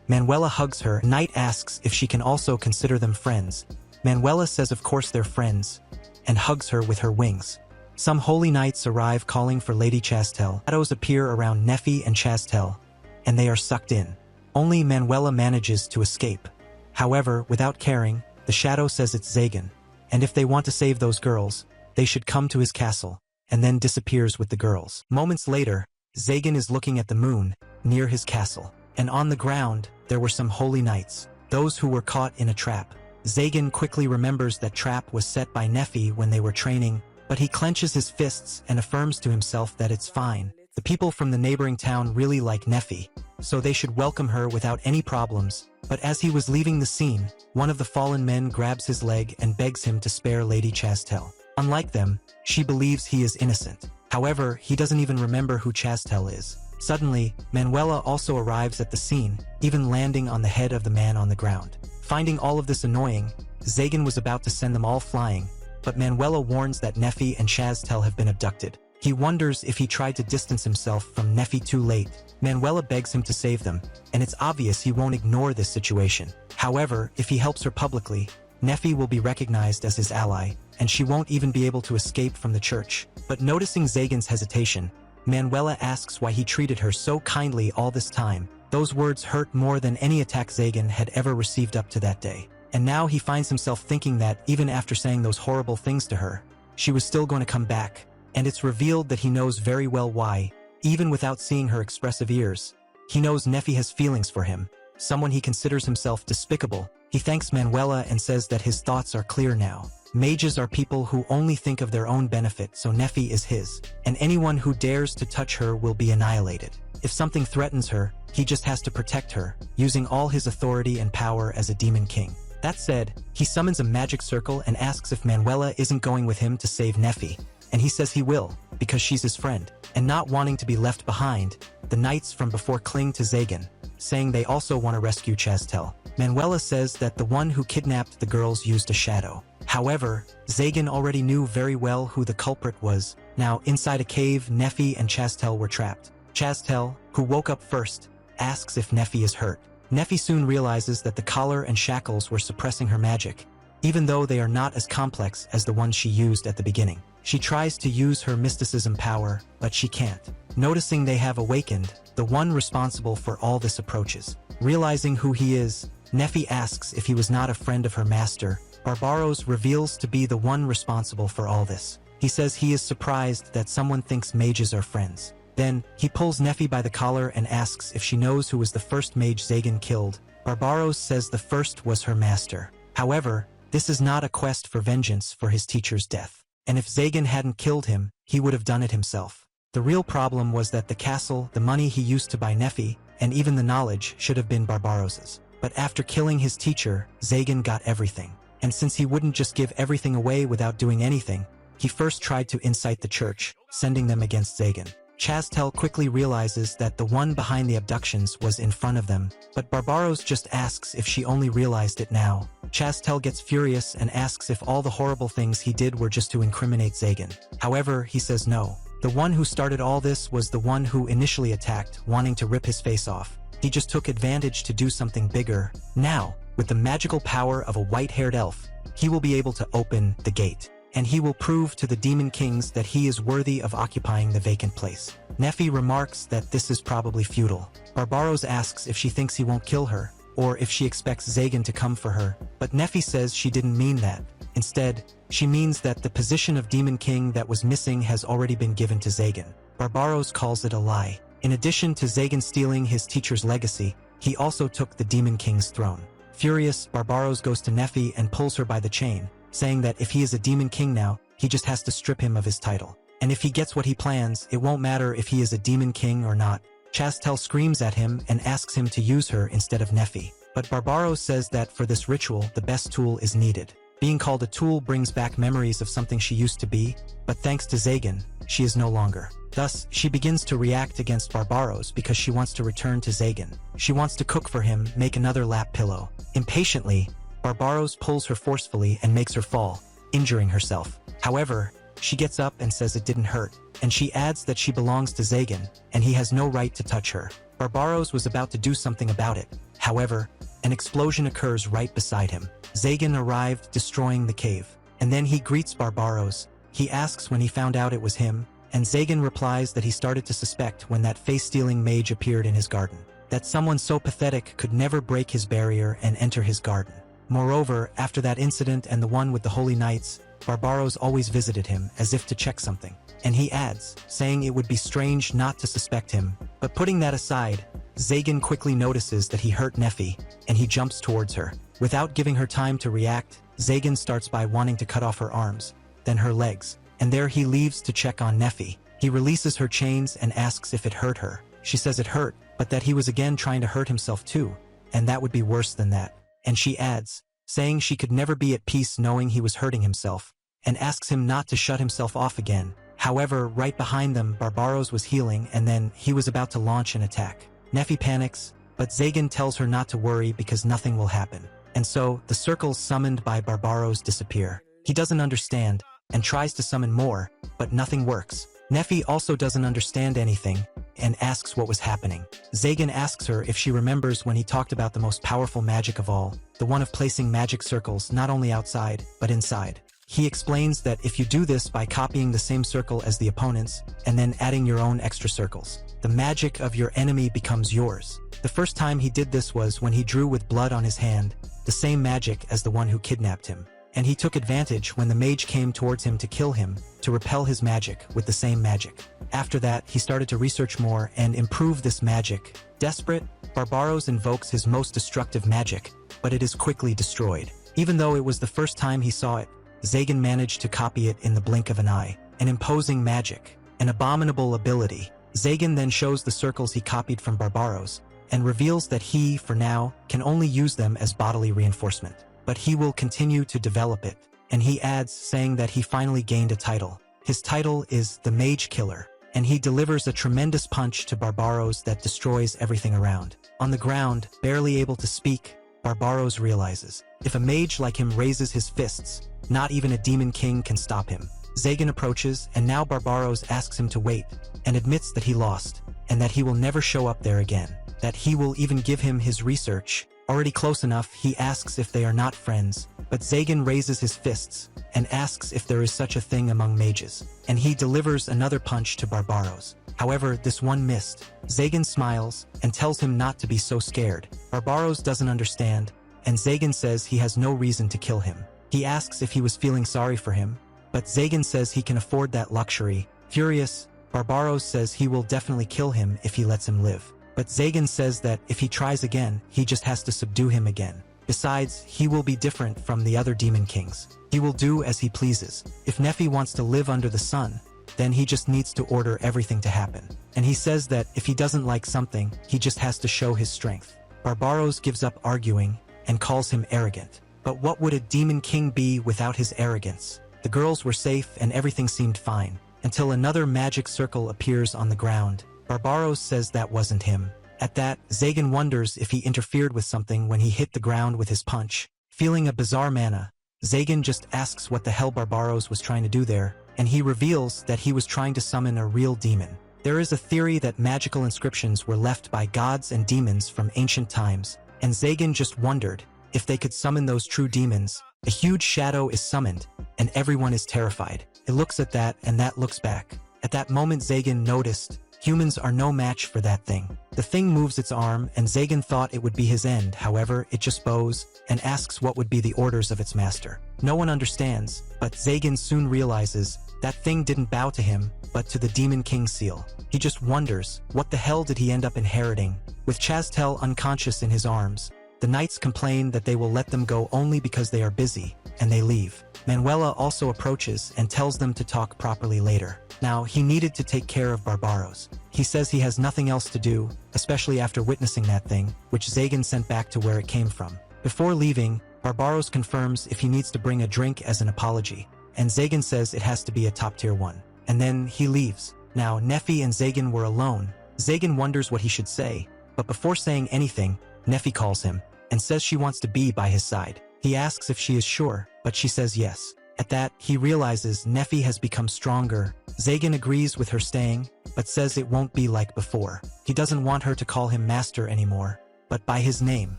S1: Manuela hugs her. Knight asks if she can also consider them friends. Manuela says of course they're friends, and hugs her with her wings. Some holy knights arrive calling for Lady Chastel. Shadows appear around Nefi and Chastel, and they are sucked in. Only Manuela manages to escape. However, without caring, the shadow says it's Zagan, and if they want to save those girls, they should come to his castle, and then disappears with the girls. Moments later, Zagan is looking at the moon, near his castle, and on the ground, there were some holy knights, those who were caught in a trap. Zagan quickly remembers that trap was set by Nefi when they were training, but he clenches his fists and affirms to himself that it's fine. The people from the neighboring town really like Nefi, so they should welcome her without any problems. But as he was leaving the scene, one of the fallen men grabs his leg and begs him to spare Lady Chastel. Unlike them, she believes he is innocent. However, he doesn't even remember who Chastel is. Suddenly, Manuela also arrives at the scene, even landing on the head of the man on the ground. Finding all of this annoying, Zagan was about to send them all flying, but Manuela warns that Nefi and Chastel have been abducted. He wonders if he tried to distance himself from Nefi too late. Manuela begs him to save them, and it's obvious he won't ignore this situation. However, if he helps her publicly, Nefi will be recognized as his ally, and she won't even be able to escape from the church. But noticing Zagan's hesitation, Manuela asks why he treated her so kindly all this time. Those words hurt more than any attack Zagan had ever received up to that day. And now he finds himself thinking that, even after saying those horrible things to her, she was still going to come back, and it's revealed that he knows very well why, even without seeing her expressive ears. He knows Nefi has feelings for him, someone he considers himself despicable. He thanks Manuela and says that his thoughts are clear now. Mages are people who only think of their own benefit, so Nefi is his, and anyone who dares to touch her will be annihilated. If something threatens her, he just has to protect her, using all his authority and power as a demon king. That said, he summons a magic circle and asks if Manuela isn't going with him to save Nefi, and he says he will, because she's his friend. And not wanting to be left behind, the knights from before cling to Zagan, saying they also want to rescue Chastel. Manuela says that the one who kidnapped the girls used a shadow. However, Zagan already knew very well who the culprit was. Now, inside a cave, Nefi and Chastel were trapped. Chastel, who woke up first, asks if Nefi is hurt. Nefi soon realizes that the collar and shackles were suppressing her magic, even though they are not as complex as the ones she used at the beginning. She tries to use her mysticism power, but she can't. Noticing they have awakened, the one responsible for all this approaches. Realizing who he is, Nefi asks if he was not a friend of her master. Barbaros reveals to be the one responsible for all this. He says he is surprised that someone thinks mages are friends. Then, he pulls Nefi by the collar and asks if she knows who was the first mage Zagan killed. Barbaros says the first was her master. However, this is not a quest for vengeance for his teacher's death. And if Zagan hadn't killed him, he would have done it himself. The real problem was that the castle, the money he used to buy Nefi, and even the knowledge should have been Barbaros's. But after killing his teacher, Zagan got everything. And since he wouldn't just give everything away without doing anything, he first tried to incite the church, sending them against Zagan. Chastel quickly realizes that the one behind the abductions was in front of them, but Barbaros just asks if she only realized it now. Chastel gets furious and asks if all the horrible things he did were just to incriminate Zagan. However, he says no. The one who started all this was the one who initially attacked, wanting to rip his face off. He just took advantage to do something bigger. Now, with the magical power of a white-haired elf, he will be able to open the gate. And he will prove to the demon kings that he is worthy of occupying the vacant place. Nefi remarks that this is probably futile. Barbaros asks if she thinks he won't kill her, or if she expects Zagan to come for her, but Nefi says she didn't mean that. Instead, she means that the position of demon king that was missing has already been given to Zagan. Barbaros calls it a lie. In addition to Zagan stealing his teacher's legacy, he also took the demon king's throne. Furious, Barbaros goes to Nefi and pulls her by the chain, saying that if he is a demon king now, he just has to strip him of his title. And if he gets what he plans, it won't matter if he is a demon king or not. Chastel screams at him and asks him to use her instead of Nefi. But Barbaros says that for this ritual, the best tool is needed. Being called a tool brings back memories of something she used to be, but thanks to Zagan, she is no longer. Thus, she begins to react against Barbaros because she wants to return to Zagan. She wants to cook for him, make another lap pillow. Impatiently, Barbaros pulls her forcefully and makes her fall, injuring herself. However, she gets up and says it didn't hurt, and she adds that she belongs to Zagan, and he has no right to touch her. Barbaros was about to do something about it. However, an explosion occurs right beside him. Zagan arrived, destroying the cave. And then he greets Barbaros. He asks when he found out it was him, and Zagan replies that he started to suspect when that face-stealing mage appeared in his garden. That someone so pathetic could never break his barrier and enter his garden. Moreover, after that incident and the one with the Holy Knights, Barbaros always visited him, as if to check something. And he adds, saying it would be strange not to suspect him. But putting that aside, Zagan quickly notices that he hurt Nefi, and he jumps towards her. Without giving her time to react, Zagan starts by wanting to cut off her arms, then her legs, and there he leaves to check on Nefi. He releases her chains and asks if it hurt her. She says it hurt, but that he was again trying to hurt himself too, and that would be worse than that. And she adds, saying she could never be at peace knowing he was hurting himself, and asks him not to shut himself off again. However, right behind them, Barbaros was healing, and then he was about to launch an attack. Nefi panics, but Zagan tells her not to worry because nothing will happen. And so, the circles summoned by Barbaros disappear. He doesn't understand, and tries to summon more, but nothing works. Nefi also doesn't understand anything, and asks what was happening. Zagan asks her if she remembers when he talked about the most powerful magic of all, the one of placing magic circles not only outside, but inside. He explains that if you do this by copying the same circle as the opponent's, and then adding your own extra circles, the magic of your enemy becomes yours. The first time he did this was when he drew with blood on his hand, the same magic as the one who kidnapped him. and he took advantage when the mage came towards him to kill him, to repel his magic with the same magic. After that, he started to research more and improve this magic. Desperate, Barbaros invokes his most destructive magic, but it is quickly destroyed. Even though it was the first time he saw it, Zagan managed to copy it in the blink of an eye. An imposing magic, an abominable ability. Zagan then shows the circles he copied from Barbaros, and reveals that he, for now, can only use them as bodily reinforcement. But he will continue to develop it, and he adds, saying that he finally gained a title. His title is the Mage Killer, and he delivers a tremendous punch to Barbaros that destroys everything around. On the ground, barely able to speak, Barbaros realizes, if a mage like him raises his fists, not even a demon king can stop him. Zagan approaches, and now Barbaros asks him to wait, and admits that he lost, and that he will never show up there again. That he will even give him his research. Already close enough, he asks if they are not friends, but Zagan raises his fists, and asks if there is such a thing among mages, and he delivers another punch to Barbaros. However, this one missed. Zagan smiles, and tells him not to be so scared. Barbaros doesn't understand, and Zagan says he has no reason to kill him. He asks if he was feeling sorry for him, but Zagan says he can afford that luxury. Furious, Barbaros says he will definitely kill him if he lets him live. But Zagan says that if he tries again, he just has to subdue him again. Besides, he will be different from the other demon kings. He will do as he pleases. If Nephi wants to live under the sun, then he just needs to order everything to happen. And he says that if he doesn't like something, he just has to show his strength. Barbaros gives up arguing and calls him arrogant. But what would a demon king be without his arrogance? The girls were safe and everything seemed fine, until another magic circle appears on the ground. Barbaros says that wasn't him. At that, Zagan wonders if he interfered with something when he hit the ground with his punch. Feeling a bizarre mana, Zagan just asks what the hell Barbaros was trying to do there, and he reveals that he was trying to summon a real demon. There is a theory that magical inscriptions were left by gods and demons from ancient times, and Zagan just wondered if they could summon those true demons. A huge shadow is summoned, and everyone is terrified. It looks at that, and that looks back. At that moment, Zagan noticed humans are no match for that thing. The thing moves its arm, and Zagan thought it would be his end. However, it just bows and asks what would be the orders of its master. No one understands, but Zagan soon realizes that thing didn't bow to him, but to the Demon King seal. He just wonders, what the hell did he end up inheriting? With Chastel unconscious in his arms, the knights complain that they will let them go only because they are busy, and they leave. Manuela also approaches and tells them to talk properly later. Now, he needed to take care of Barbaros. He says he has nothing else to do, especially after witnessing that thing, which Zagan sent back to where it came from. Before leaving, Barbaros confirms if he needs to bring a drink as an apology, and Zagan says it has to be a top-tier one. And then he leaves. Now, Nephi and Zagan were alone. Zagan wonders what he should say, but before saying anything, Nephi calls him, and says she wants to be by his side. He asks if she is sure, but she says yes. At that, he realizes Nephi has become stronger. Zagan agrees with her staying, but says it won't be like before. He doesn't want her to call him master anymore, but by his name.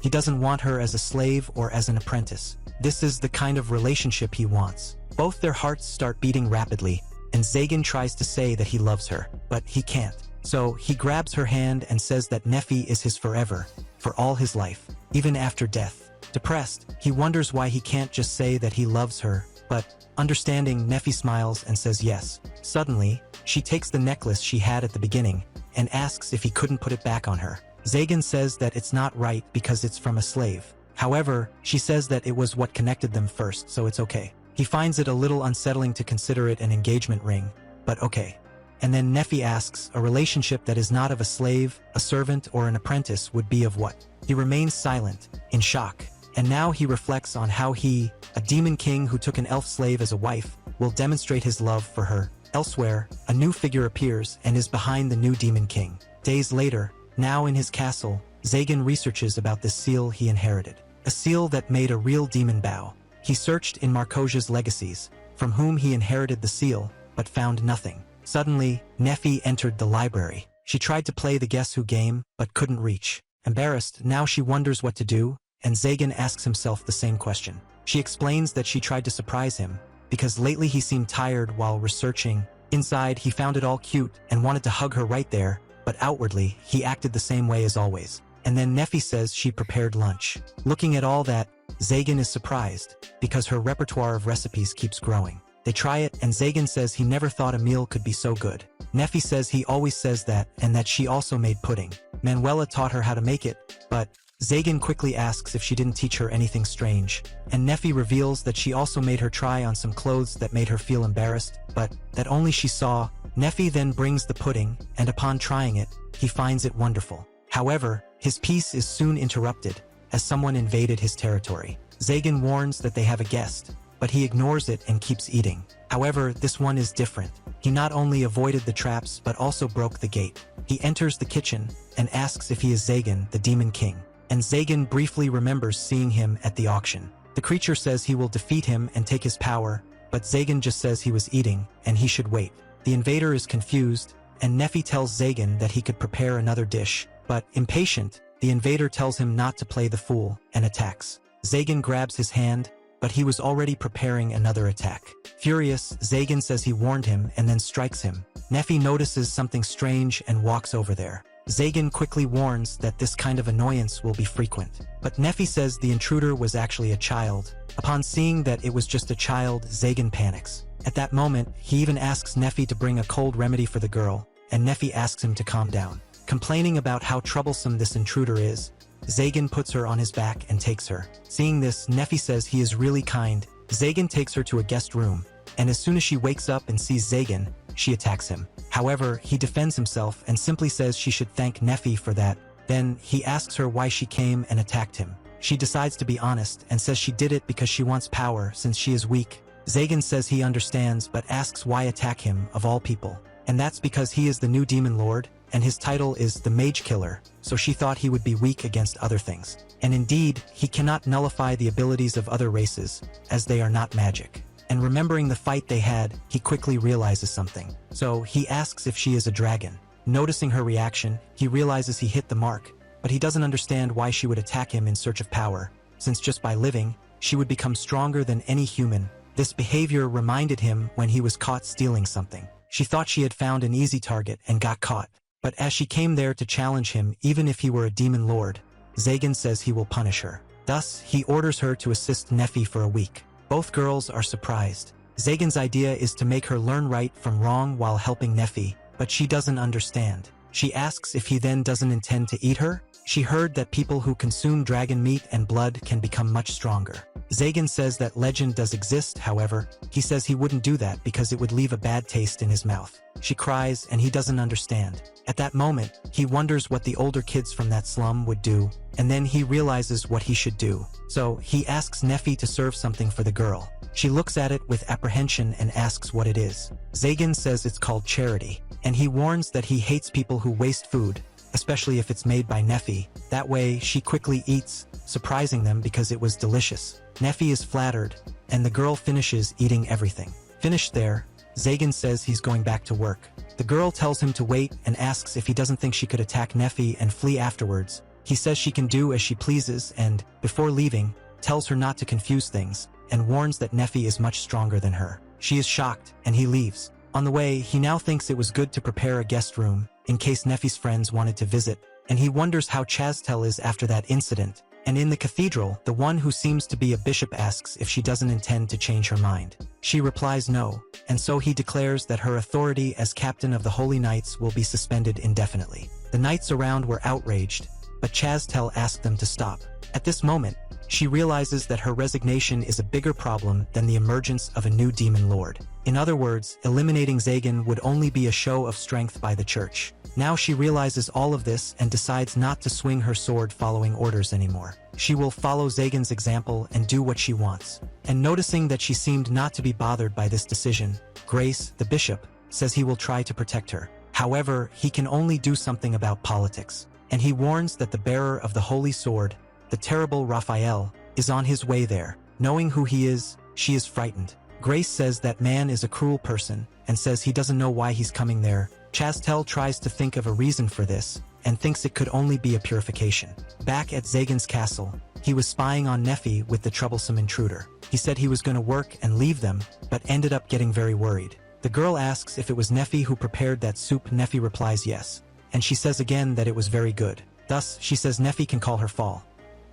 S1: He doesn't want her as a slave or as an apprentice. This is the kind of relationship he wants. Both their hearts start beating rapidly, and Zagan tries to say that he loves her, but he can't. So he grabs her hand and says that Nephi is his forever, for all his life, even after death. Depressed, he wonders why he can't just say that he loves her, but understanding, Nephi smiles and says yes. Suddenly, she takes the necklace she had at the beginning and asks if he couldn't put it back on her. Zagan says that it's not right because it's from a slave. However, she says that it was what connected them first, so it's okay. He finds it a little unsettling to consider it an engagement ring, but okay. And then Nephi asks, a relationship that is not of a slave, a servant, or an apprentice would be of what? He remains silent, in shock. And now he reflects on how he, a demon king who took an elf slave as a wife, will demonstrate his love for her. Elsewhere, a new figure appears and is behind the new demon king. Days later, now in his castle, Zagan researches about this seal he inherited. A seal that made a real demon bow. He searched in Markosia's legacies, from whom he inherited the seal, but found nothing. Suddenly, Nephi entered the library. She tried to play the Guess Who game, but couldn't reach. Embarrassed, now she wonders what to do, and Zagan asks himself the same question. She explains that she tried to surprise him, because lately he seemed tired while researching. Inside, he found it all cute and wanted to hug her right there, but outwardly, he acted the same way as always. And then Nephi says she prepared lunch. Looking at all that, Zagan is surprised, because her repertoire of recipes keeps growing. They try it, and Zagan says he never thought a meal could be so good. Neffy says he always says that, and that she also made pudding. Manuela taught her how to make it, but Zagan quickly asks if she didn't teach her anything strange, and Neffy reveals that she also made her try on some clothes that made her feel embarrassed, but that only she saw. Neffy then brings the pudding, and upon trying it, he finds it wonderful. However, his peace is soon interrupted, as someone invaded his territory. Zagan warns that they have a guest, but he ignores it and keeps eating. However, this one is different. He not only avoided the traps but also broke the gate. He enters the kitchen and asks if he is Zagan, the Demon King. And Zagan briefly remembers seeing him at the auction. The creature says he will defeat him and take his power, but Zagan just says he was eating, and he should wait. The invader is confused, and Neffy tells Zagan that he could prepare another dish, but impatient, the invader tells him not to play the fool, and attacks. Zagan grabs his hand, but he was already preparing another attack. Furious, Zagan says he warned him and then strikes him. Neffy notices something strange and walks over there. Zagan quickly warns that this kind of annoyance will be frequent. But Neffy says the intruder was actually a child. Upon seeing that it was just a child, Zagan panics. At that moment, he even asks Neffy to bring a cold remedy for the girl, and Neffy asks him to calm down. Complaining about how troublesome this intruder is, Zagan puts her on his back and takes her. Seeing this, Neffy says he is really kind. Zagan takes her to a guest room, and as soon as she wakes up and sees Zagan, she attacks him. However, he defends himself and simply says she should thank Neffy for that. Then, he asks her why she came and attacked him. She decides to be honest and says she did it because she wants power since she is weak. Zagan says he understands but asks why attack him, of all people. And that's because he is the new Demon Lord, and his title is the Mage Killer, so she thought he would be weak against other things. And indeed, he cannot nullify the abilities of other races, as they are not magic. And remembering the fight they had, he quickly realizes something. So he asks if she is a dragon. Noticing her reaction, he realizes he hit the mark, but he doesn't understand why she would attack him in search of power, since just by living, she would become stronger than any human. This behavior reminded him when he was caught stealing something. She thought she had found an easy target and got caught. But as she came there to challenge him, even if he were a demon lord, Zagan says he will punish her. Thus, he orders her to assist Neffy for a week. Both girls are surprised. Zagan's idea is to make her learn right from wrong while helping Neffy, but she doesn't understand. She asks if he then doesn't intend to eat her. She heard that people who consume dragon meat and blood can become much stronger. Zagan says that legend does exist, however, he says he wouldn't do that because it would leave a bad taste in his mouth. She cries and he doesn't understand. At that moment, he wonders what the older kids from that slum would do, and then he realizes what he should do. So, he asks Neffy to serve something for the girl. She looks at it with apprehension and asks what it is. Zagan says it's called charity, and he warns that he hates people who waste food, especially if it's made by Neffy. That way, she quickly eats, surprising them because it was delicious. Neffy is flattered, and the girl finishes eating everything. Finished there, Zagan says he's going back to work. The girl tells him to wait and asks if he doesn't think she could attack Neffy and flee afterwards. He says she can do as she pleases and, before leaving, tells her not to confuse things, and warns that Neffy is much stronger than her. She is shocked, and he leaves. On the way, he now thinks it was good to prepare a guest room, in case Neffy's friends wanted to visit, and he wonders how Chastel is after that incident. And in the cathedral, the one who seems to be a bishop asks if she doesn't intend to change her mind. She replies no, and so he declares that her authority as captain of the Holy Knights will be suspended indefinitely. The knights around were outraged, but Chastel asked them to stop. At this moment, she realizes that her resignation is a bigger problem than the emergence of a new demon lord. In other words, eliminating Zagan would only be a show of strength by the church. Now she realizes all of this and decides not to swing her sword following orders anymore. She will follow Zagan's example and do what she wants. And noticing that she seemed not to be bothered by this decision, Grace, the bishop, says he will try to protect her. However, he can only do something about politics. And he warns that the bearer of the Holy Sword, the terrible Raphael, is on his way there. Knowing who he is, she is frightened. Grace says that man is a cruel person, and says he doesn't know why he's coming there. Chastel tries to think of a reason for this, and thinks it could only be a purification. Back at Zagan's castle, he was spying on Neffy with the troublesome intruder. He said he was going to work and leave them, but ended up getting very worried. The girl asks if it was Neffy who prepared that soup. Neffy replies yes, and she says again that it was very good. Thus, she says Neffy can call her fall.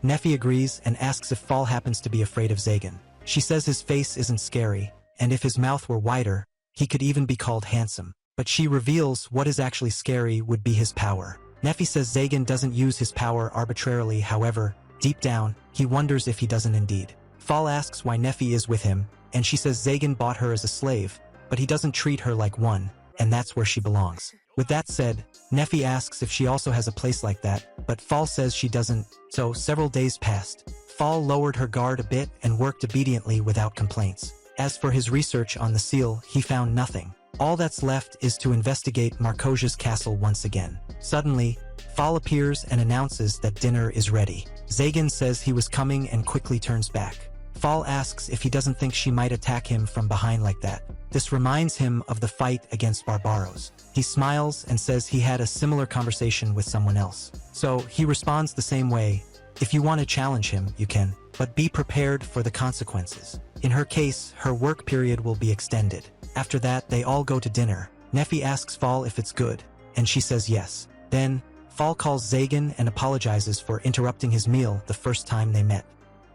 S1: Nefi agrees and asks if Fall happens to be afraid of Zagan. She says his face isn't scary, and if his mouth were wider, he could even be called handsome. But she reveals what is actually scary would be his power. Nefi says Zagan doesn't use his power arbitrarily, however, deep down, he wonders if he doesn't indeed. Fall asks why Nefi is with him, and she says Zagan bought her as a slave, but he doesn't treat her like one, and that's where she belongs. With that said, Nefi asks if she also has a place like that, but Fall says she doesn't, so several days passed. Fall lowered her guard a bit and worked obediently without complaints. As for his research on the seal, he found nothing. All that's left is to investigate Markosia's castle once again. Suddenly, Fall appears and announces that dinner is ready. Zagan says he was coming and quickly turns back. Fall asks if he doesn't think she might attack him from behind like that. This reminds him of the fight against Barbaros. He smiles and says he had a similar conversation with someone else. So he responds the same way, if you want to challenge him, you can, but be prepared for the consequences. In her case, her work period will be extended. After that, they all go to dinner. Nefi asks Fall if it's good, and she says yes. Then, Fall calls Zagan and apologizes for interrupting his meal the first time they met.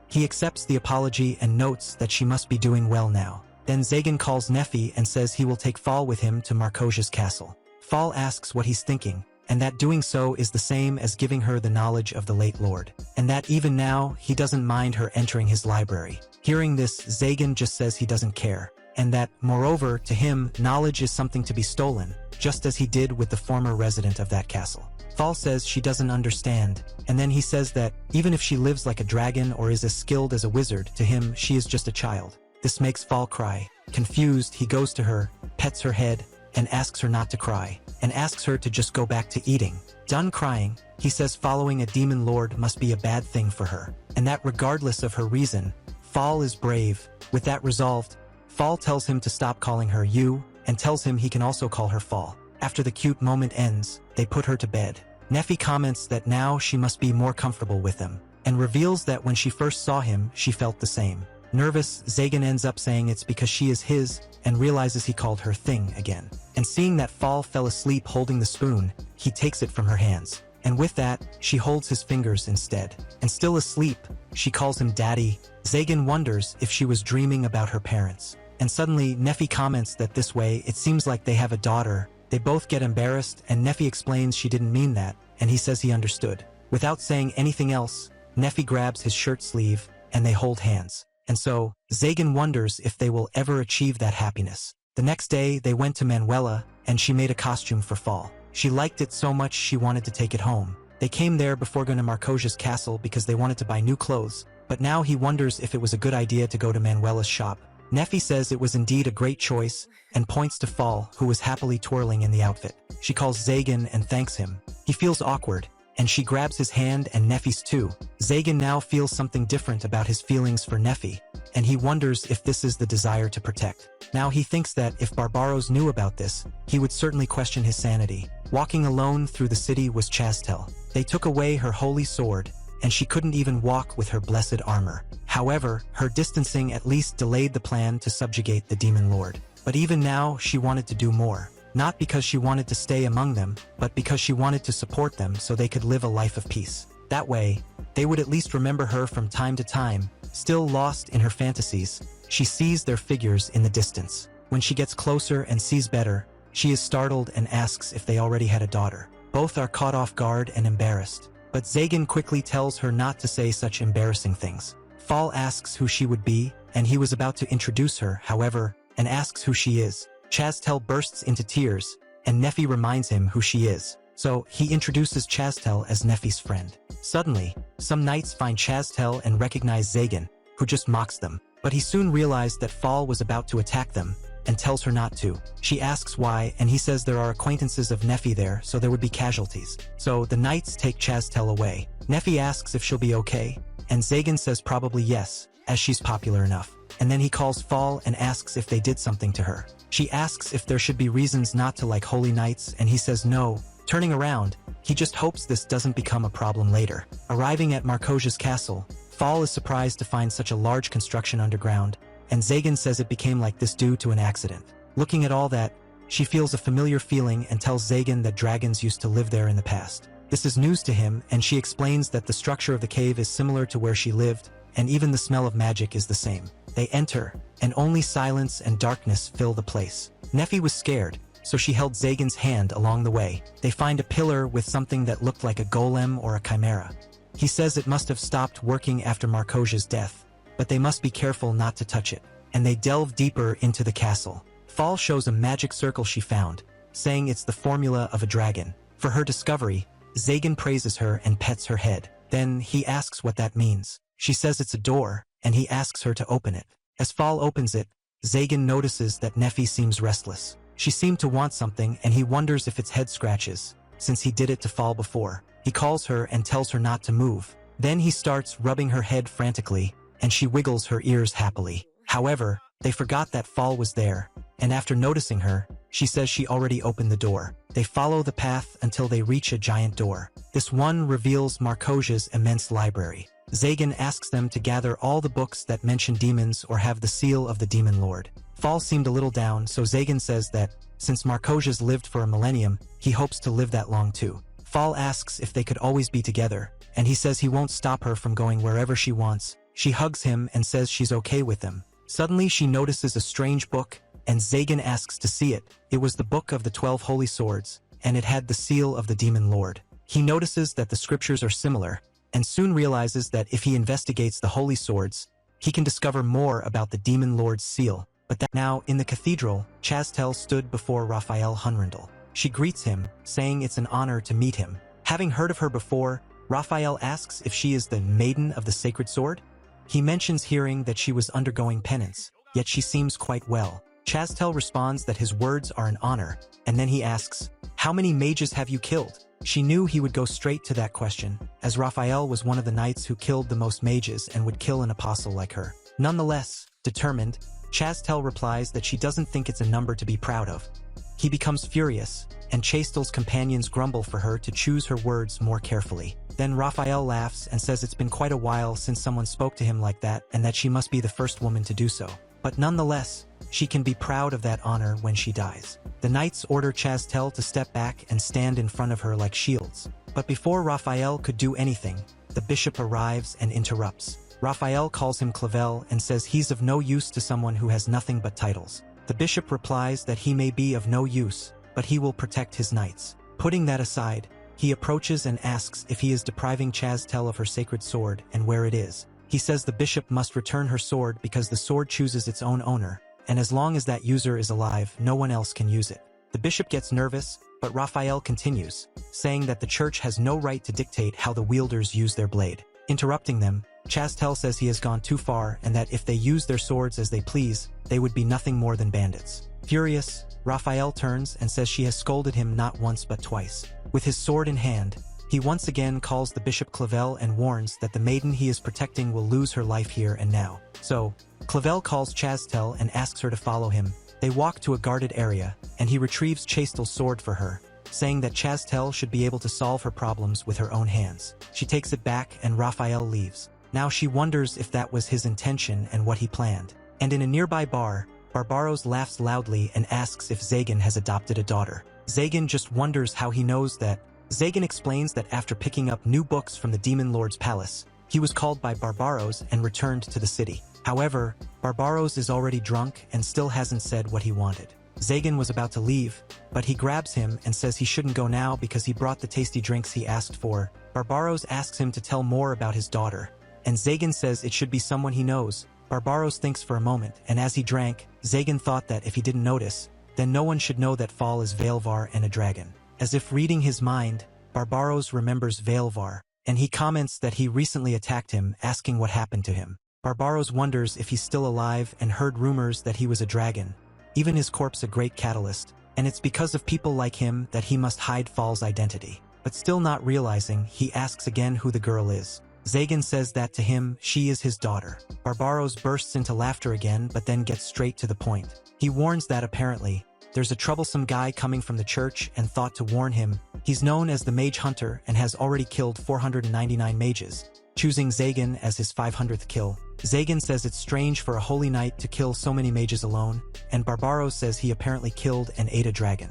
S1: He accepts the apology and notes that she must be doing well now. Then Zagan calls Nefi and says he will take Fall with him to Markosia's castle. Fall asks what he's thinking, and that doing so is the same as giving her the knowledge of the late lord, and that even now, he doesn't mind her entering his library. Hearing this, Zagan just says he doesn't care, and that, moreover, to him, knowledge is something to be stolen, just as he did with the former resident of that castle. Fall says she doesn't understand, and then he says that, even if she lives like a dragon or is as skilled as a wizard, to him, she is just a child. This makes Fall cry. Confused, he goes to her, pets her head, and asks her not to cry, and asks her to just go back to eating. Done crying, he says following a demon lord must be a bad thing for her, and that regardless of her reason, Fall is brave. With that resolved, Fall tells him to stop calling her you, and tells him he can also call her Fall. After the cute moment ends, they put her to bed. Nefi comments that now she must be more comfortable with him, and reveals that when she first saw him, she felt the same. Nervous, Zagan ends up saying it's because she is his, and realizes he called her thing again. And seeing that Fall fell asleep holding the spoon, he takes it from her hands. And with that, she holds his fingers instead. And still asleep, she calls him daddy. Zagan wonders if she was dreaming about her parents. And suddenly, Nefi comments that this way, it seems like they have a daughter. They both get embarrassed, and Nefi explains she didn't mean that, and he says he understood. Without saying anything else, Nefi grabs his shirt sleeve, and they hold hands. And so, Zagan wonders if they will ever achieve that happiness. The next day, they went to Manuela, and she made a costume for Fall. She liked it so much she wanted to take it home. They came there before going to Markosia's castle because they wanted to buy new clothes, but now he wonders if it was a good idea to go to Manuela's shop. Nefi says it was indeed a great choice, and points to Fall, who was happily twirling in the outfit. She calls Zagan and thanks him. He feels awkward, and she grabs his hand and Nefi's too. Zagan now feels something different about his feelings for Nefi, and he wonders if this is the desire to protect. Now he thinks that if Barbaros knew about this, he would certainly question his sanity. Walking alone through the city was Chastel. They took away her holy sword, and she couldn't even walk with her blessed armor. However, her distancing at least delayed the plan to subjugate the demon lord. But even now, she wanted to do more. Not because she wanted to stay among them, but because she wanted to support them so they could live a life of peace. That way, they would at least remember her from time to time. Still lost in her fantasies, she sees their figures in the distance. When she gets closer and sees better, she is startled and asks if they already had a daughter. Both are caught off guard and embarrassed, but Zagan quickly tells her not to say such embarrassing things. Fall asks who she would be, and he was about to introduce her, however, and asks who she is. Chastel bursts into tears, and Nefi reminds him who she is. So, he introduces Chastel as Nefi's friend. Suddenly, some knights find Chastel and recognize Zagan, who just mocks them. But he soon realized that Fall was about to attack them, and tells her not to. She asks why, and he says there are acquaintances of Nefi there, so there would be casualties. So, the knights take Chastel away. Nefi asks if she'll be okay, and Zagan says probably yes, as she's popular enough. And then he calls Fall and asks if they did something to her. She asks if there should be reasons not to like holy knights, and he says no. Turning around, he just hopes this doesn't become a problem later. Arriving at Markosia's castle, Fall is surprised to find such a large construction underground, and Zagan says it became like this due to an accident. Looking at all that, she feels a familiar feeling and tells Zagan that dragons used to live there in the past. This is news to him, and she explains that the structure of the cave is similar to where she lived, and even the smell of magic is the same. They enter, and only silence and darkness fill the place. Neffy was scared, so she held Zagan's hand along the way. They find a pillar with something that looked like a golem or a chimera. He says it must have stopped working after Markosia's death, but they must be careful not to touch it. And they delve deeper into the castle. Fall shows a magic circle she found, saying it's the formula of a dragon. For her discovery, Zagan praises her and pets her head. Then he asks what that means. She says it's a door, and he asks her to open it. As Fall opens it, Zagan notices that Neffy seems restless. She seemed to want something, and he wonders if it's head scratches, since he did it to Fall before. He calls her and tells her not to move. Then he starts rubbing her head frantically, and she wiggles her ears happily. However, they forgot that Fall was there, and after noticing her, she says she already opened the door. They follow the path until they reach a giant door. This one reveals Markosia's immense library. Zagan asks them to gather all the books that mention demons or have the seal of the Demon Lord. Fall seemed a little down, so Zagan says that, since Markosia's lived for a millennium, he hopes to live that long too. Fall asks if they could always be together, and he says he won't stop her from going wherever she wants. She hugs him and says she's okay with him. Suddenly she notices a strange book, and Zagan asks to see it. It was the Book of the 12 Holy Swords, and it had the seal of the Demon Lord. He notices that the scriptures are similar, and soon realizes that if he investigates the Holy Swords, he can discover more about the Demon Lord's seal. But that now, in the cathedral, Chastel stood before Raphael Hunrindel. She greets him, saying it's an honor to meet him. Having heard of her before, Raphael asks if she is the Maiden of the Sacred Sword. He mentions hearing that she was undergoing penance, yet she seems quite well. Chastel responds that his words are an honor, and then he asks, "How many mages have you killed?" She knew he would go straight to that question, as Raphael was one of the knights who killed the most mages and would kill an apostle like her. Nonetheless, determined, Chastel replies that she doesn't think it's a number to be proud of. He becomes furious, and Chastel's companions grumble for her to choose her words more carefully. Then Raphael laughs and says it's been quite a while since someone spoke to him like that and that she must be the first woman to do so. But nonetheless, she can be proud of that honor when she dies. The knights order Chastel to step back and stand in front of her like shields. But before Raphael could do anything, the bishop arrives and interrupts. Raphael calls him Clavel and says he's of no use to someone who has nothing but titles. The bishop replies that he may be of no use, but he will protect his knights. Putting that aside, he approaches and asks if he is depriving Chastel of her sacred sword and where it is. He says the bishop must return her sword because the sword chooses its own owner, and as long as that user is alive, no one else can use it. The bishop gets nervous, but Raphael continues, saying that the church has no right to dictate how the wielders use their blade. Interrupting them, Chastel says he has gone too far and that if they use their swords as they please, they would be nothing more than bandits. Furious, Raphael turns and says she has scolded him not once but twice. With his sword in hand, he once again calls the Bishop Clavel and warns that the maiden he is protecting will lose her life here and now. So, Clavel calls Chastel and asks her to follow him. They walk to a guarded area, and he retrieves Chastel's sword for her, saying that Chastel should be able to solve her problems with her own hands. She takes it back and Raphael leaves. Now she wonders if that was his intention and what he planned. And in a nearby bar, Barbaros laughs loudly and asks if Zagan has adopted a daughter. Zagan just wonders how he knows that. Zagan explains that after picking up new books from the Demon Lord's palace, he was called by Barbaros and returned to the city. However, Barbaros is already drunk and still hasn't said what he wanted. Zagan was about to leave, but he grabs him and says he shouldn't go now because he brought the tasty drinks he asked for. Barbaros asks him to tell more about his daughter, and Zagan says it should be someone he knows. Barbaros thinks for a moment, and as he drank, Zagan thought that if he didn't notice, then no one should know that Fall is Veilvar and a dragon. As if reading his mind, Barbaros remembers Veilvar, and he comments that he recently attacked him, asking what happened to him. Barbaros wonders if he's still alive and heard rumors that he was a dragon. Even his corpse a great catalyst, and it's because of people like him that he must hide Fall's identity. But still not realizing, he asks again who the girl is. Zagan says that to him, she is his daughter. Barbaros bursts into laughter again but then gets straight to the point. He warns that apparently, there's a troublesome guy coming from the church and thought to warn him. He's known as the Mage Hunter and has already killed 499 mages, choosing Zagan as his 500th kill. Zagan says it's strange for a holy knight to kill so many mages alone, and Barbaros says he apparently killed and ate a dragon.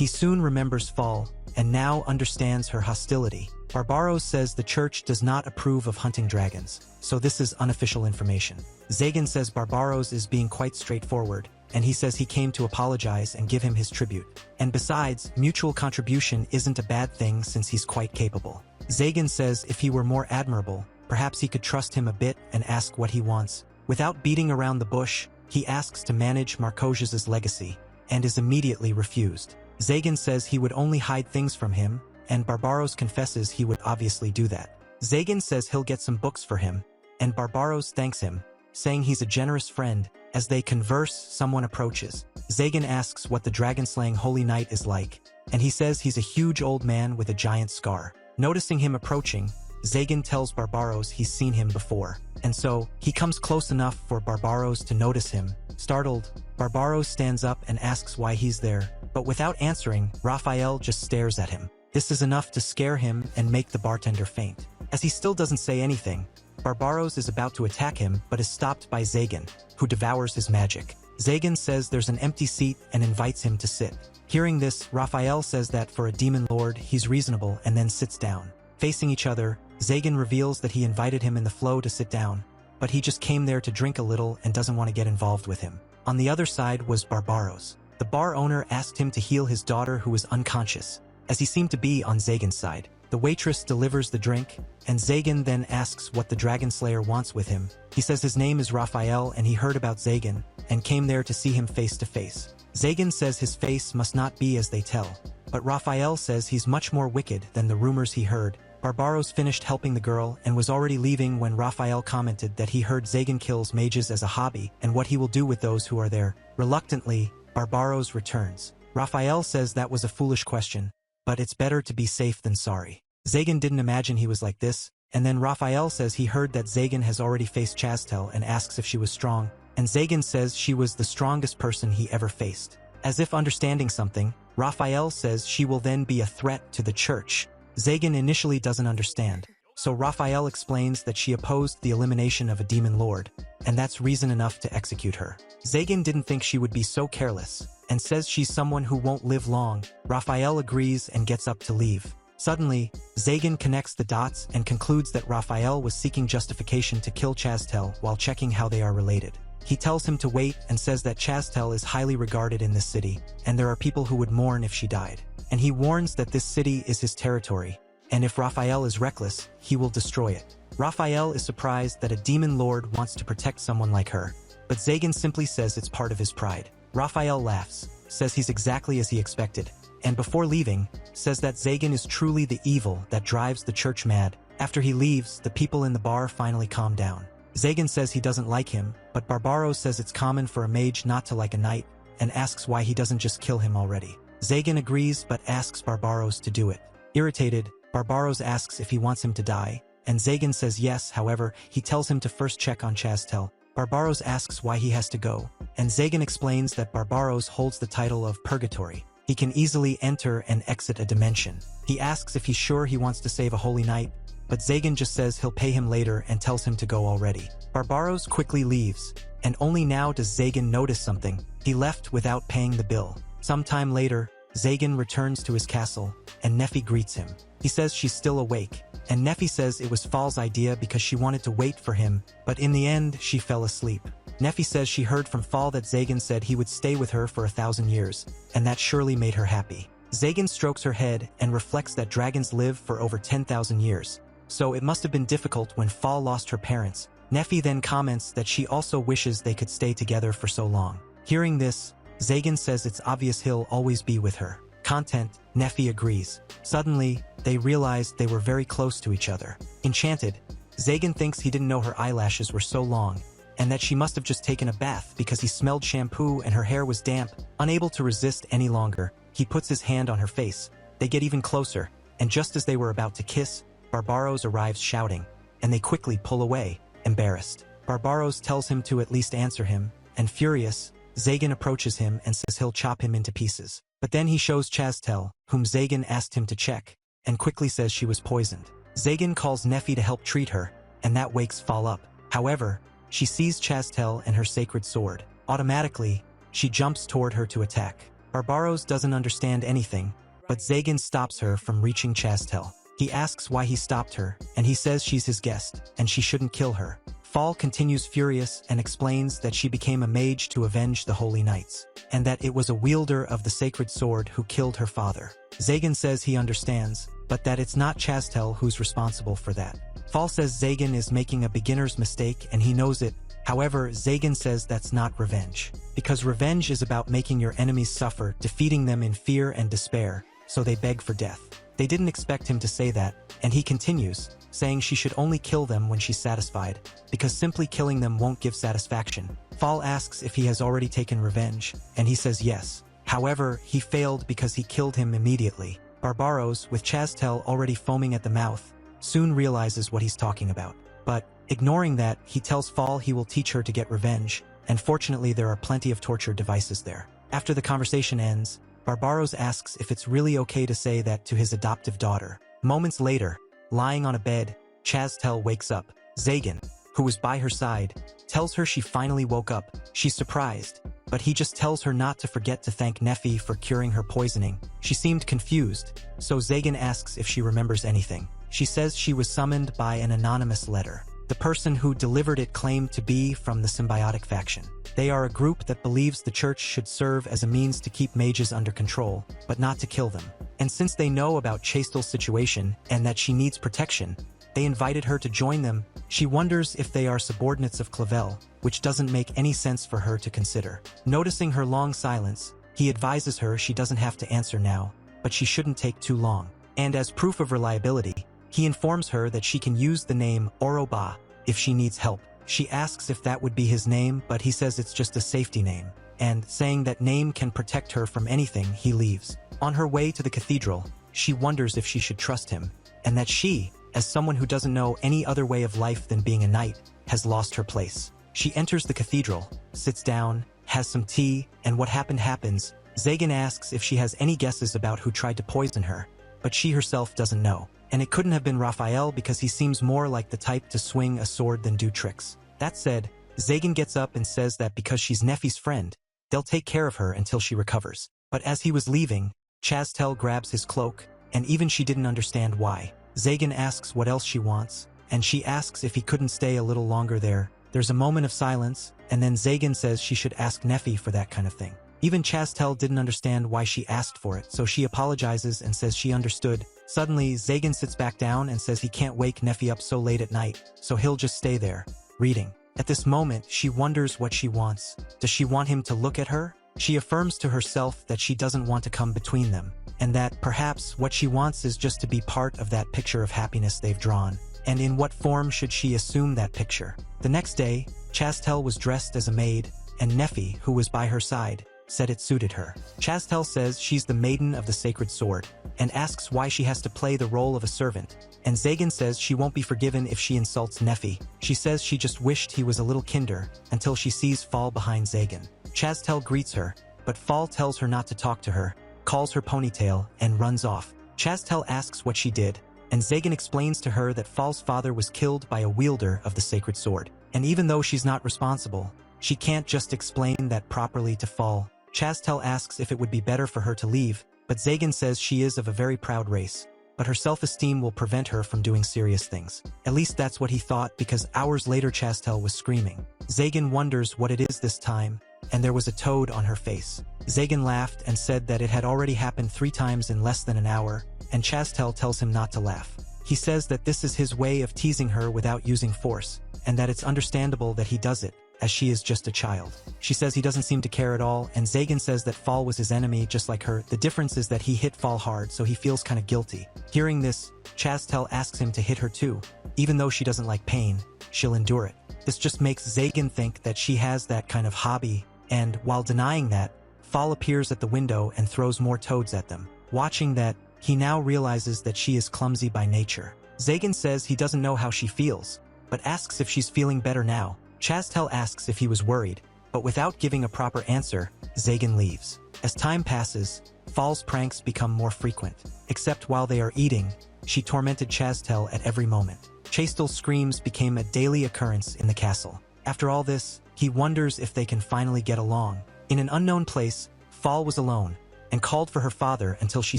S1: He soon remembers Fall, and now understands her hostility. Barbaros says the church does not approve of hunting dragons, so this is unofficial information. Zagan says Barbaros is being quite straightforward, and he says he came to apologize and give him his tribute. And besides, mutual contribution isn't a bad thing since he's quite capable. Zagan says if he were more admirable, perhaps he could trust him a bit and ask what he wants. Without beating around the bush, he asks to manage Marcosius's legacy, and is immediately refused. Zagan says he would only hide things from him, and Barbaros confesses he would obviously do that. Zagan says he'll get some books for him, and Barbaros thanks him, saying he's a generous friend. As they converse, someone approaches. Zagan asks what the dragon-slaying Holy Knight is like, and he says he's a huge old man with a giant scar. Noticing him approaching, Zagan tells Barbaros he's seen him before, and so, he comes close enough for Barbaros to notice him. Startled, Barbaros stands up and asks why he's there, but without answering, Raphael just stares at him. This is enough to scare him and make the bartender faint. As he still doesn't say anything, Barbaros is about to attack him but is stopped by Zagan, who devours his magic. Zagan says there's an empty seat and invites him to sit. Hearing this, Raphael says that for a demon lord, he's reasonable and then sits down. Facing each other, Zagan reveals that he invited him in the flow to sit down, but he just came there to drink a little and doesn't want to get involved with him. On the other side was Barbaros. The bar owner asked him to heal his daughter who was unconscious, as he seemed to be on Zagan's side. The waitress delivers the drink, and Zagan then asks what the Dragon Slayer wants with him. He says his name is Raphael and he heard about Zagan, and came there to see him face to face. Zagan says his face must not be as they tell, but Raphael says he's much more wicked than the rumors he heard. Barbaros finished helping the girl and was already leaving when Raphael commented that he heard Zagan kills mages as a hobby and what he will do with those who are there. Reluctantly, Barbaros returns. Raphael says that was a foolish question, but it's better to be safe than sorry. Zagan didn't imagine he was like this, and then Raphael says he heard that Zagan has already faced Chastel and asks if she was strong, and Zagan says she was the strongest person he ever faced. As if understanding something, Raphael says she will then be a threat to the church. Zagan initially doesn't understand, so Raphael explains that she opposed the elimination of a demon lord, and that's reason enough to execute her. Zagan didn't think she would be so careless, and says she's someone who won't live long. Raphael agrees and gets up to leave. Suddenly, Zagan connects the dots and concludes that Raphael was seeking justification to kill Chastel while checking how they are related. He tells him to wait and says that Chastel is highly regarded in this city, and there are people who would mourn if she died. And he warns that this city is his territory, and if Raphael is reckless, he will destroy it. Raphael is surprised that a demon lord wants to protect someone like her, but Zagan simply says it's part of his pride. Raphael laughs, says he's exactly as he expected, and before leaving, says that Zagan is truly the evil that drives the church mad. After he leaves, the people in the bar finally calm down. Zagan says he doesn't like him, but Barbaros says it's common for a mage not to like a knight, and asks why he doesn't just kill him already. Zagan agrees but asks Barbaros to do it. Irritated, Barbaros asks if he wants him to die, and Zagan says yes. However, he tells him to first check on Chastel. Barbaros asks why he has to go, and Zagan explains that Barbaros holds the title of Purgatory. He can easily enter and exit a dimension. He asks if he's sure he wants to save a holy knight, but Zagan just says he'll pay him later and tells him to go already. Barbaros quickly leaves, and only now does Zagan notice something. He left without paying the bill. Sometime later, Zagan returns to his castle, and Neffy greets him. He says she's still awake, and Neffy says it was Fall's idea because she wanted to wait for him, but in the end, she fell asleep. Neffy says she heard from Fall that Zagan said he would stay with her for 1,000 years, and that surely made her happy. Zagan strokes her head and reflects that dragons live for over 10,000 years, so it must have been difficult when Fall lost her parents. Neffy then comments that she also wishes they could stay together for so long. Hearing this, Zagan says it's obvious he'll always be with her. Content, Neffy agrees. Suddenly, they realized they were very close to each other. Enchanted, Zagan thinks he didn't know her eyelashes were so long, and that she must have just taken a bath because he smelled shampoo and her hair was damp. Unable to resist any longer, he puts his hand on her face. They get even closer, and just as they were about to kiss, Barbaros arrives shouting, and they quickly pull away, embarrassed. Barbaros tells him to at least answer him, and furious, Zagan approaches him and says he'll chop him into pieces. But then he shows Chastel, whom Zagan asked him to check, and quickly says she was poisoned. Zagan calls Neffy to help treat her, and that wakes Fall up. However, she sees Chastel and her sacred sword. Automatically, she jumps toward her to attack. Barbaros doesn't understand anything, but Zagan stops her from reaching Chastel. He asks why he stopped her, and he says she's his guest, and she shouldn't kill her. Fall continues furious and explains that she became a mage to avenge the Holy Knights, and that it was a wielder of the sacred sword who killed her father. Zagan says he understands, but that it's not Chastel who's responsible for that. Fall says Zagan is making a beginner's mistake and he knows it. However, Zagan says that's not revenge. Because revenge is about making your enemies suffer, defeating them in fear and despair, so they beg for death. They didn't expect him to say that, and he continues, saying she should only kill them when she's satisfied, because simply killing them won't give satisfaction. Fall asks if he has already taken revenge, and he says yes. However, he failed because he killed him immediately. Barbaros, with Chastel already foaming at the mouth, soon realizes what he's talking about. But, ignoring that, he tells Fall he will teach her to get revenge, and fortunately there are plenty of torture devices there. After the conversation ends, Barbaros asks if it's really okay to say that to his adoptive daughter. Moments later, lying on a bed, Chastel wakes up. Zagan, who was by her side, tells her she finally woke up. She's surprised, but he just tells her not to forget to thank Nephi for curing her poisoning. She seemed confused, so Zagan asks if she remembers anything. She says she was summoned by an anonymous letter. The person who delivered it claimed to be from the symbiotic faction. They are a group that believes the church should serve as a means to keep mages under control, but not to kill them. And since they know about Chastel's situation and that she needs protection, they invited her to join them. She wonders if they are subordinates of Clavel, which doesn't make any sense for her to consider. Noticing her long silence, he advises her she doesn't have to answer now, but she shouldn't take too long. And as proof of reliability, he informs her that she can use the name Oroba if she needs help. She asks if that would be his name, but he says it's just a safety name, and saying that name can protect her from anything, he leaves. On her way to the cathedral, she wonders if she should trust him, and that she, as someone who doesn't know any other way of life than being a knight, has lost her place. She enters the cathedral, sits down, has some tea, and what happens. Zagan asks if she has any guesses about who tried to poison her, but she herself doesn't know. And it couldn't have been Raphael because he seems more like the type to swing a sword than do tricks. That said, Zagan gets up and says that because she's Nephi's friend, they'll take care of her until she recovers. But as he was leaving, Chastel grabs his cloak, and even she didn't understand why. Zagan asks what else she wants, and she asks if he couldn't stay a little longer there. There's a moment of silence, and then Zagan says she should ask Nephi for that kind of thing. Even Chastel didn't understand why she asked for it, so she apologizes and says she understood. Suddenly, Zagan sits back down and says he can't wake Nephi up so late at night, so he'll just stay there, reading. At this moment, she wonders what she wants. Does she want him to look at her? She affirms to herself that she doesn't want to come between them, and that perhaps what she wants is just to be part of that picture of happiness they've drawn. And in what form should she assume that picture? The next day, Chastel was dressed as a maid, and Nephi, who was by her side, said it suited her. Chastel says she's the maiden of the sacred sword, and asks why she has to play the role of a servant, and Zagan says she won't be forgiven if she insults Nephi. She says she just wished he was a little kinder, until she sees Fall behind Zagan. Chastel greets her, but Fall tells her not to talk to her, calls her ponytail, and runs off. Chastel asks what she did, and Zagan explains to her that Fall's father was killed by a wielder of the sacred sword. And even though she's not responsible, she can't just explain that properly to Fall. Chastel asks if it would be better for her to leave, but Zagan says she is of a very proud race, but her self-esteem will prevent her from doing serious things. At least that's what he thought, because hours later Chastel was screaming. Zagan wonders what it is this time, and there was a toad on her face. Zagan laughed and said that it had already happened 3 times in less than an hour, and Chastel tells him not to laugh. He says that this is his way of teasing her without using force, and that it's understandable that he does it, as she is just a child. She says he doesn't seem to care at all, and Zagan says that Fall was his enemy just like her. The difference is that he hit Fall hard, so he feels kind of guilty. Hearing this, Chastel asks him to hit her too. Even though she doesn't like pain, she'll endure it. This just makes Zagan think that she has that kind of hobby, and while denying that, Fall appears at the window and throws more toads at them. Watching that, he now realizes that she is clumsy by nature. Zagan says he doesn't know how she feels, but asks if she's feeling better now. Chastel asks if he was worried, but without giving a proper answer, Zagan leaves. As time passes, Fall's pranks become more frequent. Except while they are eating, she tormented Chastel at every moment. Chastel's screams became a daily occurrence in the castle. After all this, he wonders if they can finally get along. In an unknown place, Fall was alone, and called for her father until she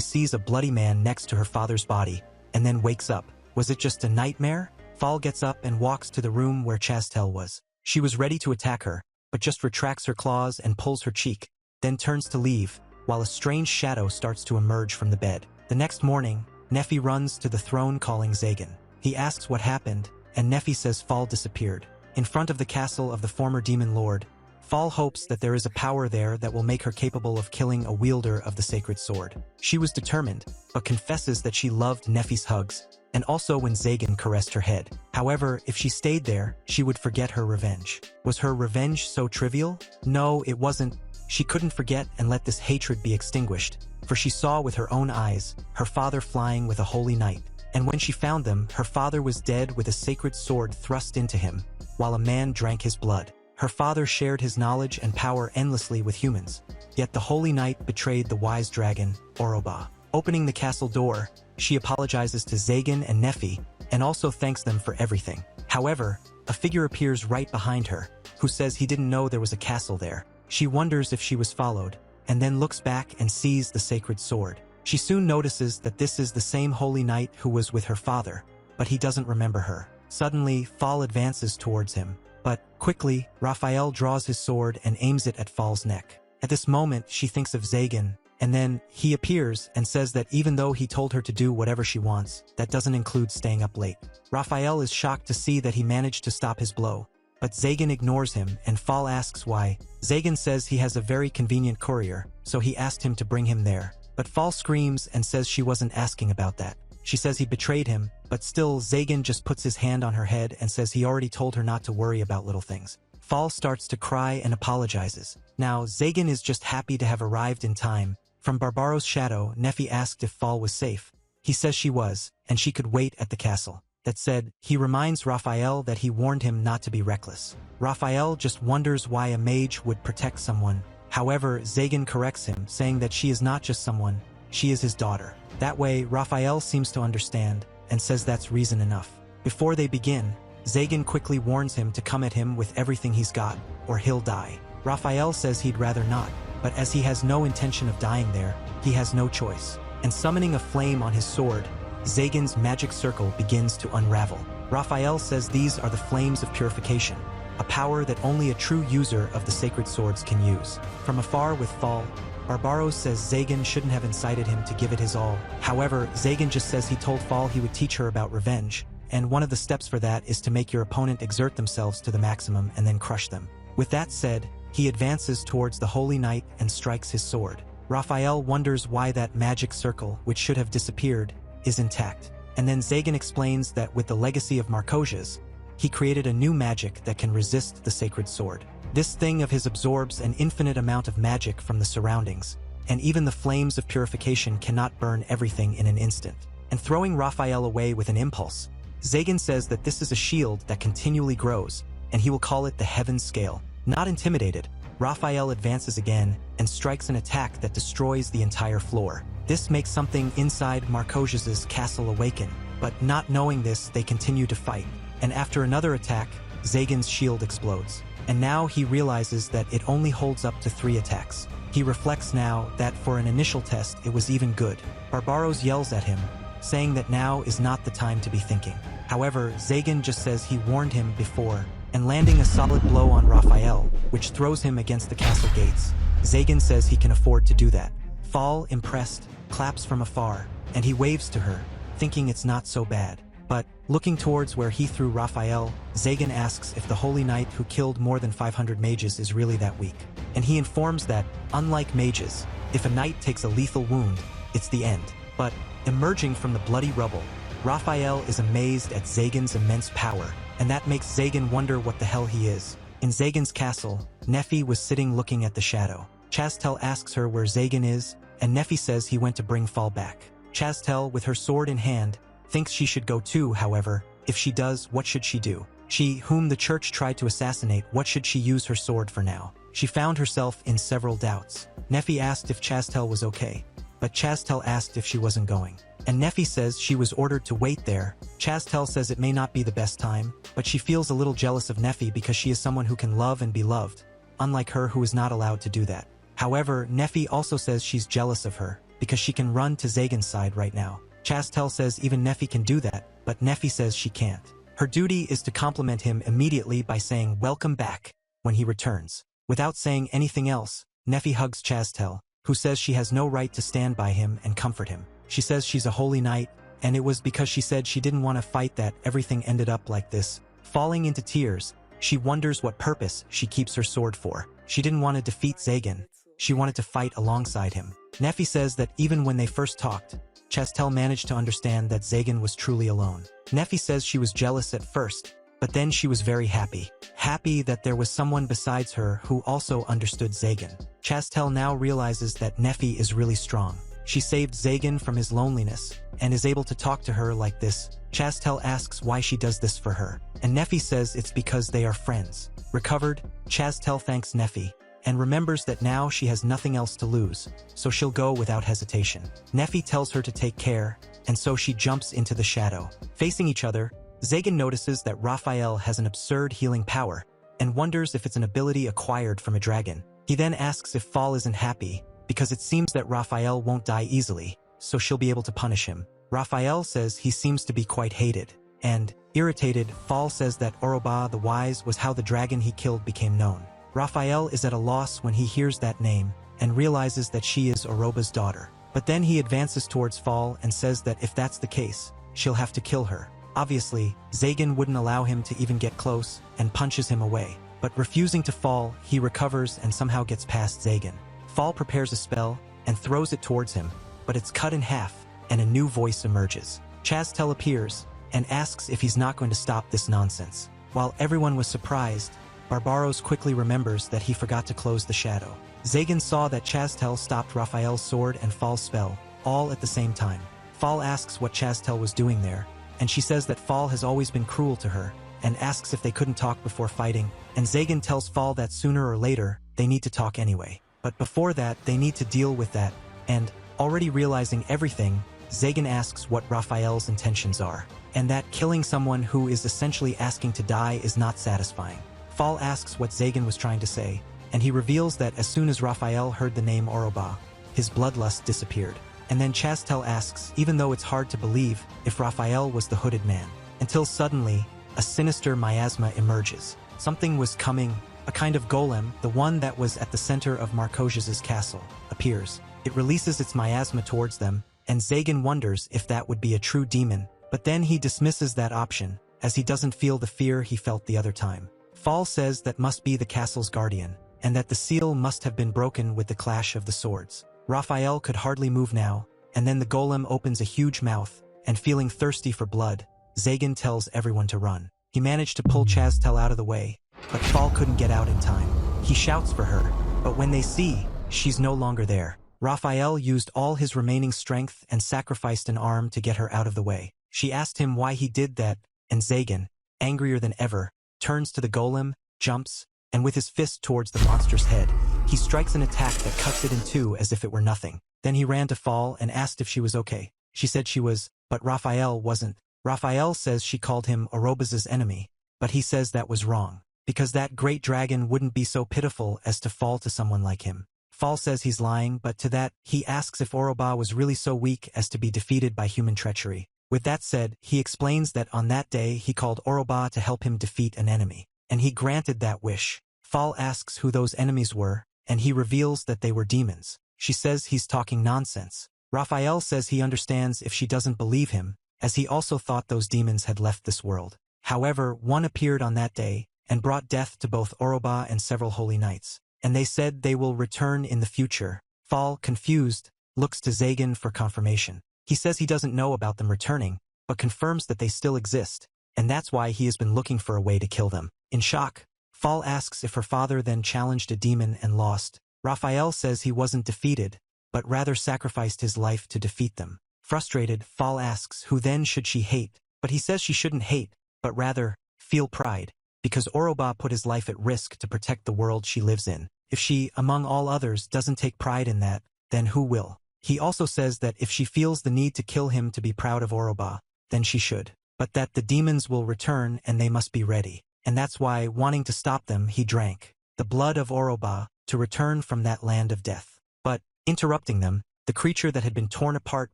S1: sees a bloody man next to her father's body, and then wakes up. Was it just a nightmare? Fall gets up and walks to the room where Chastel was. She was ready to attack her, but just retracts her claws and pulls her cheek, then turns to leave, while a strange shadow starts to emerge from the bed. The next morning, Nephi runs to the throne calling Zagan. He asks what happened, and Nephi says Fall disappeared. In front of the castle of the former demon lord, Fall hopes that there is a power there that will make her capable of killing a wielder of the sacred sword. She was determined, but confesses that she loved Nephi's hugs, and also when Zagan caressed her head. However, if she stayed there, she would forget her revenge. Was her revenge so trivial? No, it wasn't. She couldn't forget and let this hatred be extinguished, for she saw with her own eyes her father flying with a holy knight. And when she found them, her father was dead with a sacred sword thrust into him, while a man drank his blood. Her father shared his knowledge and power endlessly with humans, yet the holy knight betrayed the wise dragon, Oroba. Opening the castle door, she apologizes to Zagan and Nephi, and also thanks them for everything. However, a figure appears right behind her, who says he didn't know there was a castle there. She wonders if she was followed, and then looks back and sees the sacred sword. She soon notices that this is the same holy knight who was with her father, but he doesn't remember her. Suddenly, Fall advances towards him, but quickly, Raphael draws his sword and aims it at Fall's neck. At this moment, she thinks of Zagan, and then he appears and says that even though he told her to do whatever she wants, that doesn't include staying up late. Raphael is shocked to see that he managed to stop his blow, but Zagan ignores him and Fall asks why. Zagan says he has a very convenient courier, so he asked him to bring him there. But Fall screams and says she wasn't asking about that. She says he betrayed him, but still Zagan just puts his hand on her head and says he already told her not to worry about little things. Fall starts to cry and apologizes. Now, Zagan is just happy to have arrived in time. From Barbaro's shadow, Nephi asked if Fall was safe. He says she was, and she could wait at the castle. That said, he reminds Raphael that he warned him not to be reckless. Raphael just wonders why a mage would protect someone. However, Zagan corrects him, saying that she is not just someone, she is his daughter. That way, Raphael seems to understand, and says that's reason enough. Before they begin, Zagan quickly warns him to come at him with everything he's got, or he'll die. Raphael says he'd rather not, but as he has no intention of dying there, he has no choice. And summoning a flame on his sword, Zagan's magic circle begins to unravel. Raphael says these are the flames of purification, a power that only a true user of the sacred swords can use. From afar with Fall, Barbaros says Zagan shouldn't have incited him to give it his all. However, Zagan just says he told Fall he would teach her about revenge, and one of the steps for that is to make your opponent exert themselves to the maximum and then crush them. With that said, he advances towards the Holy Knight and strikes his sword. Raphael wonders why that magic circle, which should have disappeared, is intact. And then Zagan explains that with the legacy of Markosia's, he created a new magic that can resist the sacred sword. This thing of his absorbs an infinite amount of magic from the surroundings, and even the flames of purification cannot burn everything in an instant. And throwing Raphael away with an impulse, Zagan says that this is a shield that continually grows, and he will call it the Heaven Scale. Not intimidated, Raphael advances again and strikes an attack that destroys the entire floor. This makes something inside Markosia's castle awaken, but not knowing this, they continue to fight. And after another attack, Zagan's shield explodes. And now he realizes that it only holds up to 3 attacks. He reflects now that for an initial test it was even good. Barbaros yells at him, saying that now is not the time to be thinking. However, Zagan just says he warned him before, and landing a solid blow on Raphael, which throws him against the castle gates. Zagan says he can afford to do that. Fall, impressed, claps from afar, and he waves to her, thinking it's not so bad. But, looking towards where he threw Raphael, Zagan asks if the Holy Knight who killed more than 500 mages is really that weak. And he informs that, unlike mages, if a knight takes a lethal wound, it's the end. But, emerging from the bloody rubble, Raphael is amazed at Zagan's immense power, and that makes Zagan wonder what the hell he is. In Zagan's castle, Nephi was sitting looking at the shadow. Chastel asks her where Zagan is, and Nephi says he went to bring Fall back. Chastel, with her sword in hand, thinks she should go too. However, if she does, what should she do? She, whom the church tried to assassinate, what should she use her sword for now? She found herself in several doubts. Nephi asked if Chastel was okay, but Chastel asked if she wasn't going. And Nephi says she was ordered to wait there. Chastel says it may not be the best time, but she feels a little jealous of Nephi because she is someone who can love and be loved, unlike her who is not allowed to do that. However, Nefi also says she's jealous of her, because she can run to Zagan's side right now. Chastel says even Nefi can do that, but Nefi says she can't. Her duty is to compliment him immediately by saying welcome back when he returns. Without saying anything else, Nefi hugs Chastel, who says she has no right to stand by him and comfort him. She says she's a holy knight, and it was because she said she didn't want to fight that everything ended up like this. Falling into tears, she wonders what purpose she keeps her sword for. She didn't want to defeat Zagan. She wanted to fight alongside him. Nefi says that even when they first talked, Chastel managed to understand that Zagan was truly alone. Nefi says she was jealous at first, but then she was very happy. Happy that there was someone besides her who also understood Zagan. Chastel now realizes that Nefi is really strong. She saved Zagan from his loneliness, and is able to talk to her like this. Chastel asks why she does this for her, and Nefi says it's because they are friends. Recovered, Chastel thanks Nefi, and remembers that now she has nothing else to lose, so she'll go without hesitation. Nefi tells her to take care, and so she jumps into the shadow. Facing each other, Zagan notices that Raphael has an absurd healing power, and wonders if it's an ability acquired from a dragon. He then asks if Fall isn't happy, because it seems that Raphael won't die easily, so she'll be able to punish him. Raphael says he seems to be quite hated, and, irritated, Fall says that Oroba the Wise was how the dragon he killed became known. Raphael is at a loss when he hears that name, and realizes that she is Oroba's daughter. But then he advances towards Fall and says that if that's the case, she'll have to kill her. Obviously, Zagan wouldn't allow him to even get close, and punches him away. But refusing to fall, he recovers and somehow gets past Zagan. Fall prepares a spell, and throws it towards him, but it's cut in half, and a new voice emerges. Chastel appears, and asks if he's not going to stop this nonsense. While everyone was surprised, Barbaros quickly remembers that he forgot to close the shadow. Zagan saw that Chastel stopped Raphael's sword and Fall's spell, all at the same time. Fall asks what Chastel was doing there, and she says that Fall has always been cruel to her, and asks if they couldn't talk before fighting, and Zagan tells Fall that sooner or later, they need to talk anyway. But before that, they need to deal with that, and, already realizing everything, Zagan asks what Raphael's intentions are, and that killing someone who is essentially asking to die is not satisfying. Fall asks what Zagan was trying to say, and he reveals that as soon as Raphael heard the name Oroba, his bloodlust disappeared. And then Chastel asks, even though it's hard to believe, if Raphael was the hooded man. Until suddenly, a sinister miasma emerges. Something was coming, a kind of golem, the one that was at the center of Marcosius's castle, appears. It releases its miasma towards them, and Zagan wonders if that would be a true demon, but then he dismisses that option, as he doesn't feel the fear he felt the other time. Fall says that must be the castle's guardian, and that the seal must have been broken with the clash of the swords. Raphael could hardly move now, and then the golem opens a huge mouth, and feeling thirsty for blood, Zagan tells everyone to run. He managed to pull Chastel out of the way, but Fall couldn't get out in time. He shouts for her, but when they see, she's no longer there. Raphael used all his remaining strength and sacrificed an arm to get her out of the way. She asked him why he did that, and Zagan, angrier than ever, turns to the golem, jumps, and with his fist towards the monster's head, he strikes an attack that cuts it in two as if it were nothing. Then he ran to Fall and asked if she was okay. She said she was, but Raphael wasn't. Raphael says she called him Oroba's enemy, but he says that was wrong, because that great dragon wouldn't be so pitiful as to fall to someone like him. Fall says he's lying, but to that, he asks if Oroba was really so weak as to be defeated by human treachery. With that said, he explains that on that day he called Oroba to help him defeat an enemy, and he granted that wish. Fall asks who those enemies were, and he reveals that they were demons. She says he's talking nonsense. Raphael says he understands if she doesn't believe him, as he also thought those demons had left this world. However, one appeared on that day, and brought death to both Oroba and several holy knights, and they said they will return in the future. Fall, confused, looks to Zagan for confirmation. He says he doesn't know about them returning, but confirms that they still exist, and that's why he has been looking for a way to kill them. In shock, Fall asks if her father then challenged a demon and lost. Raphael says he wasn't defeated, but rather sacrificed his life to defeat them. Frustrated, Fall asks who then should she hate, but he says she shouldn't hate, but rather, feel pride, because Oroba put his life at risk to protect the world she lives in. If she, among all others, doesn't take pride in that, then who will? He also says that if she feels the need to kill him to be proud of Oroba, then she should, but that the demons will return and they must be ready. And that's why, wanting to stop them, he drank. the blood of Oroba, to return from that land of death. But, interrupting them, the creature that had been torn apart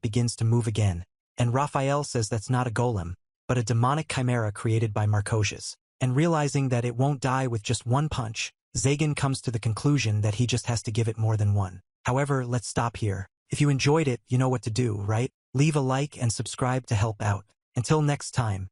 S1: begins to move again, and Raphael says that's not a golem, but a demonic chimera created by Marcosius. And realizing that it won't die with just one punch, Zagan comes to the conclusion that he just has to give it more than one. However, let's stop here. If you enjoyed it, you know what to do, right? Leave a like and subscribe to help out. Until next time.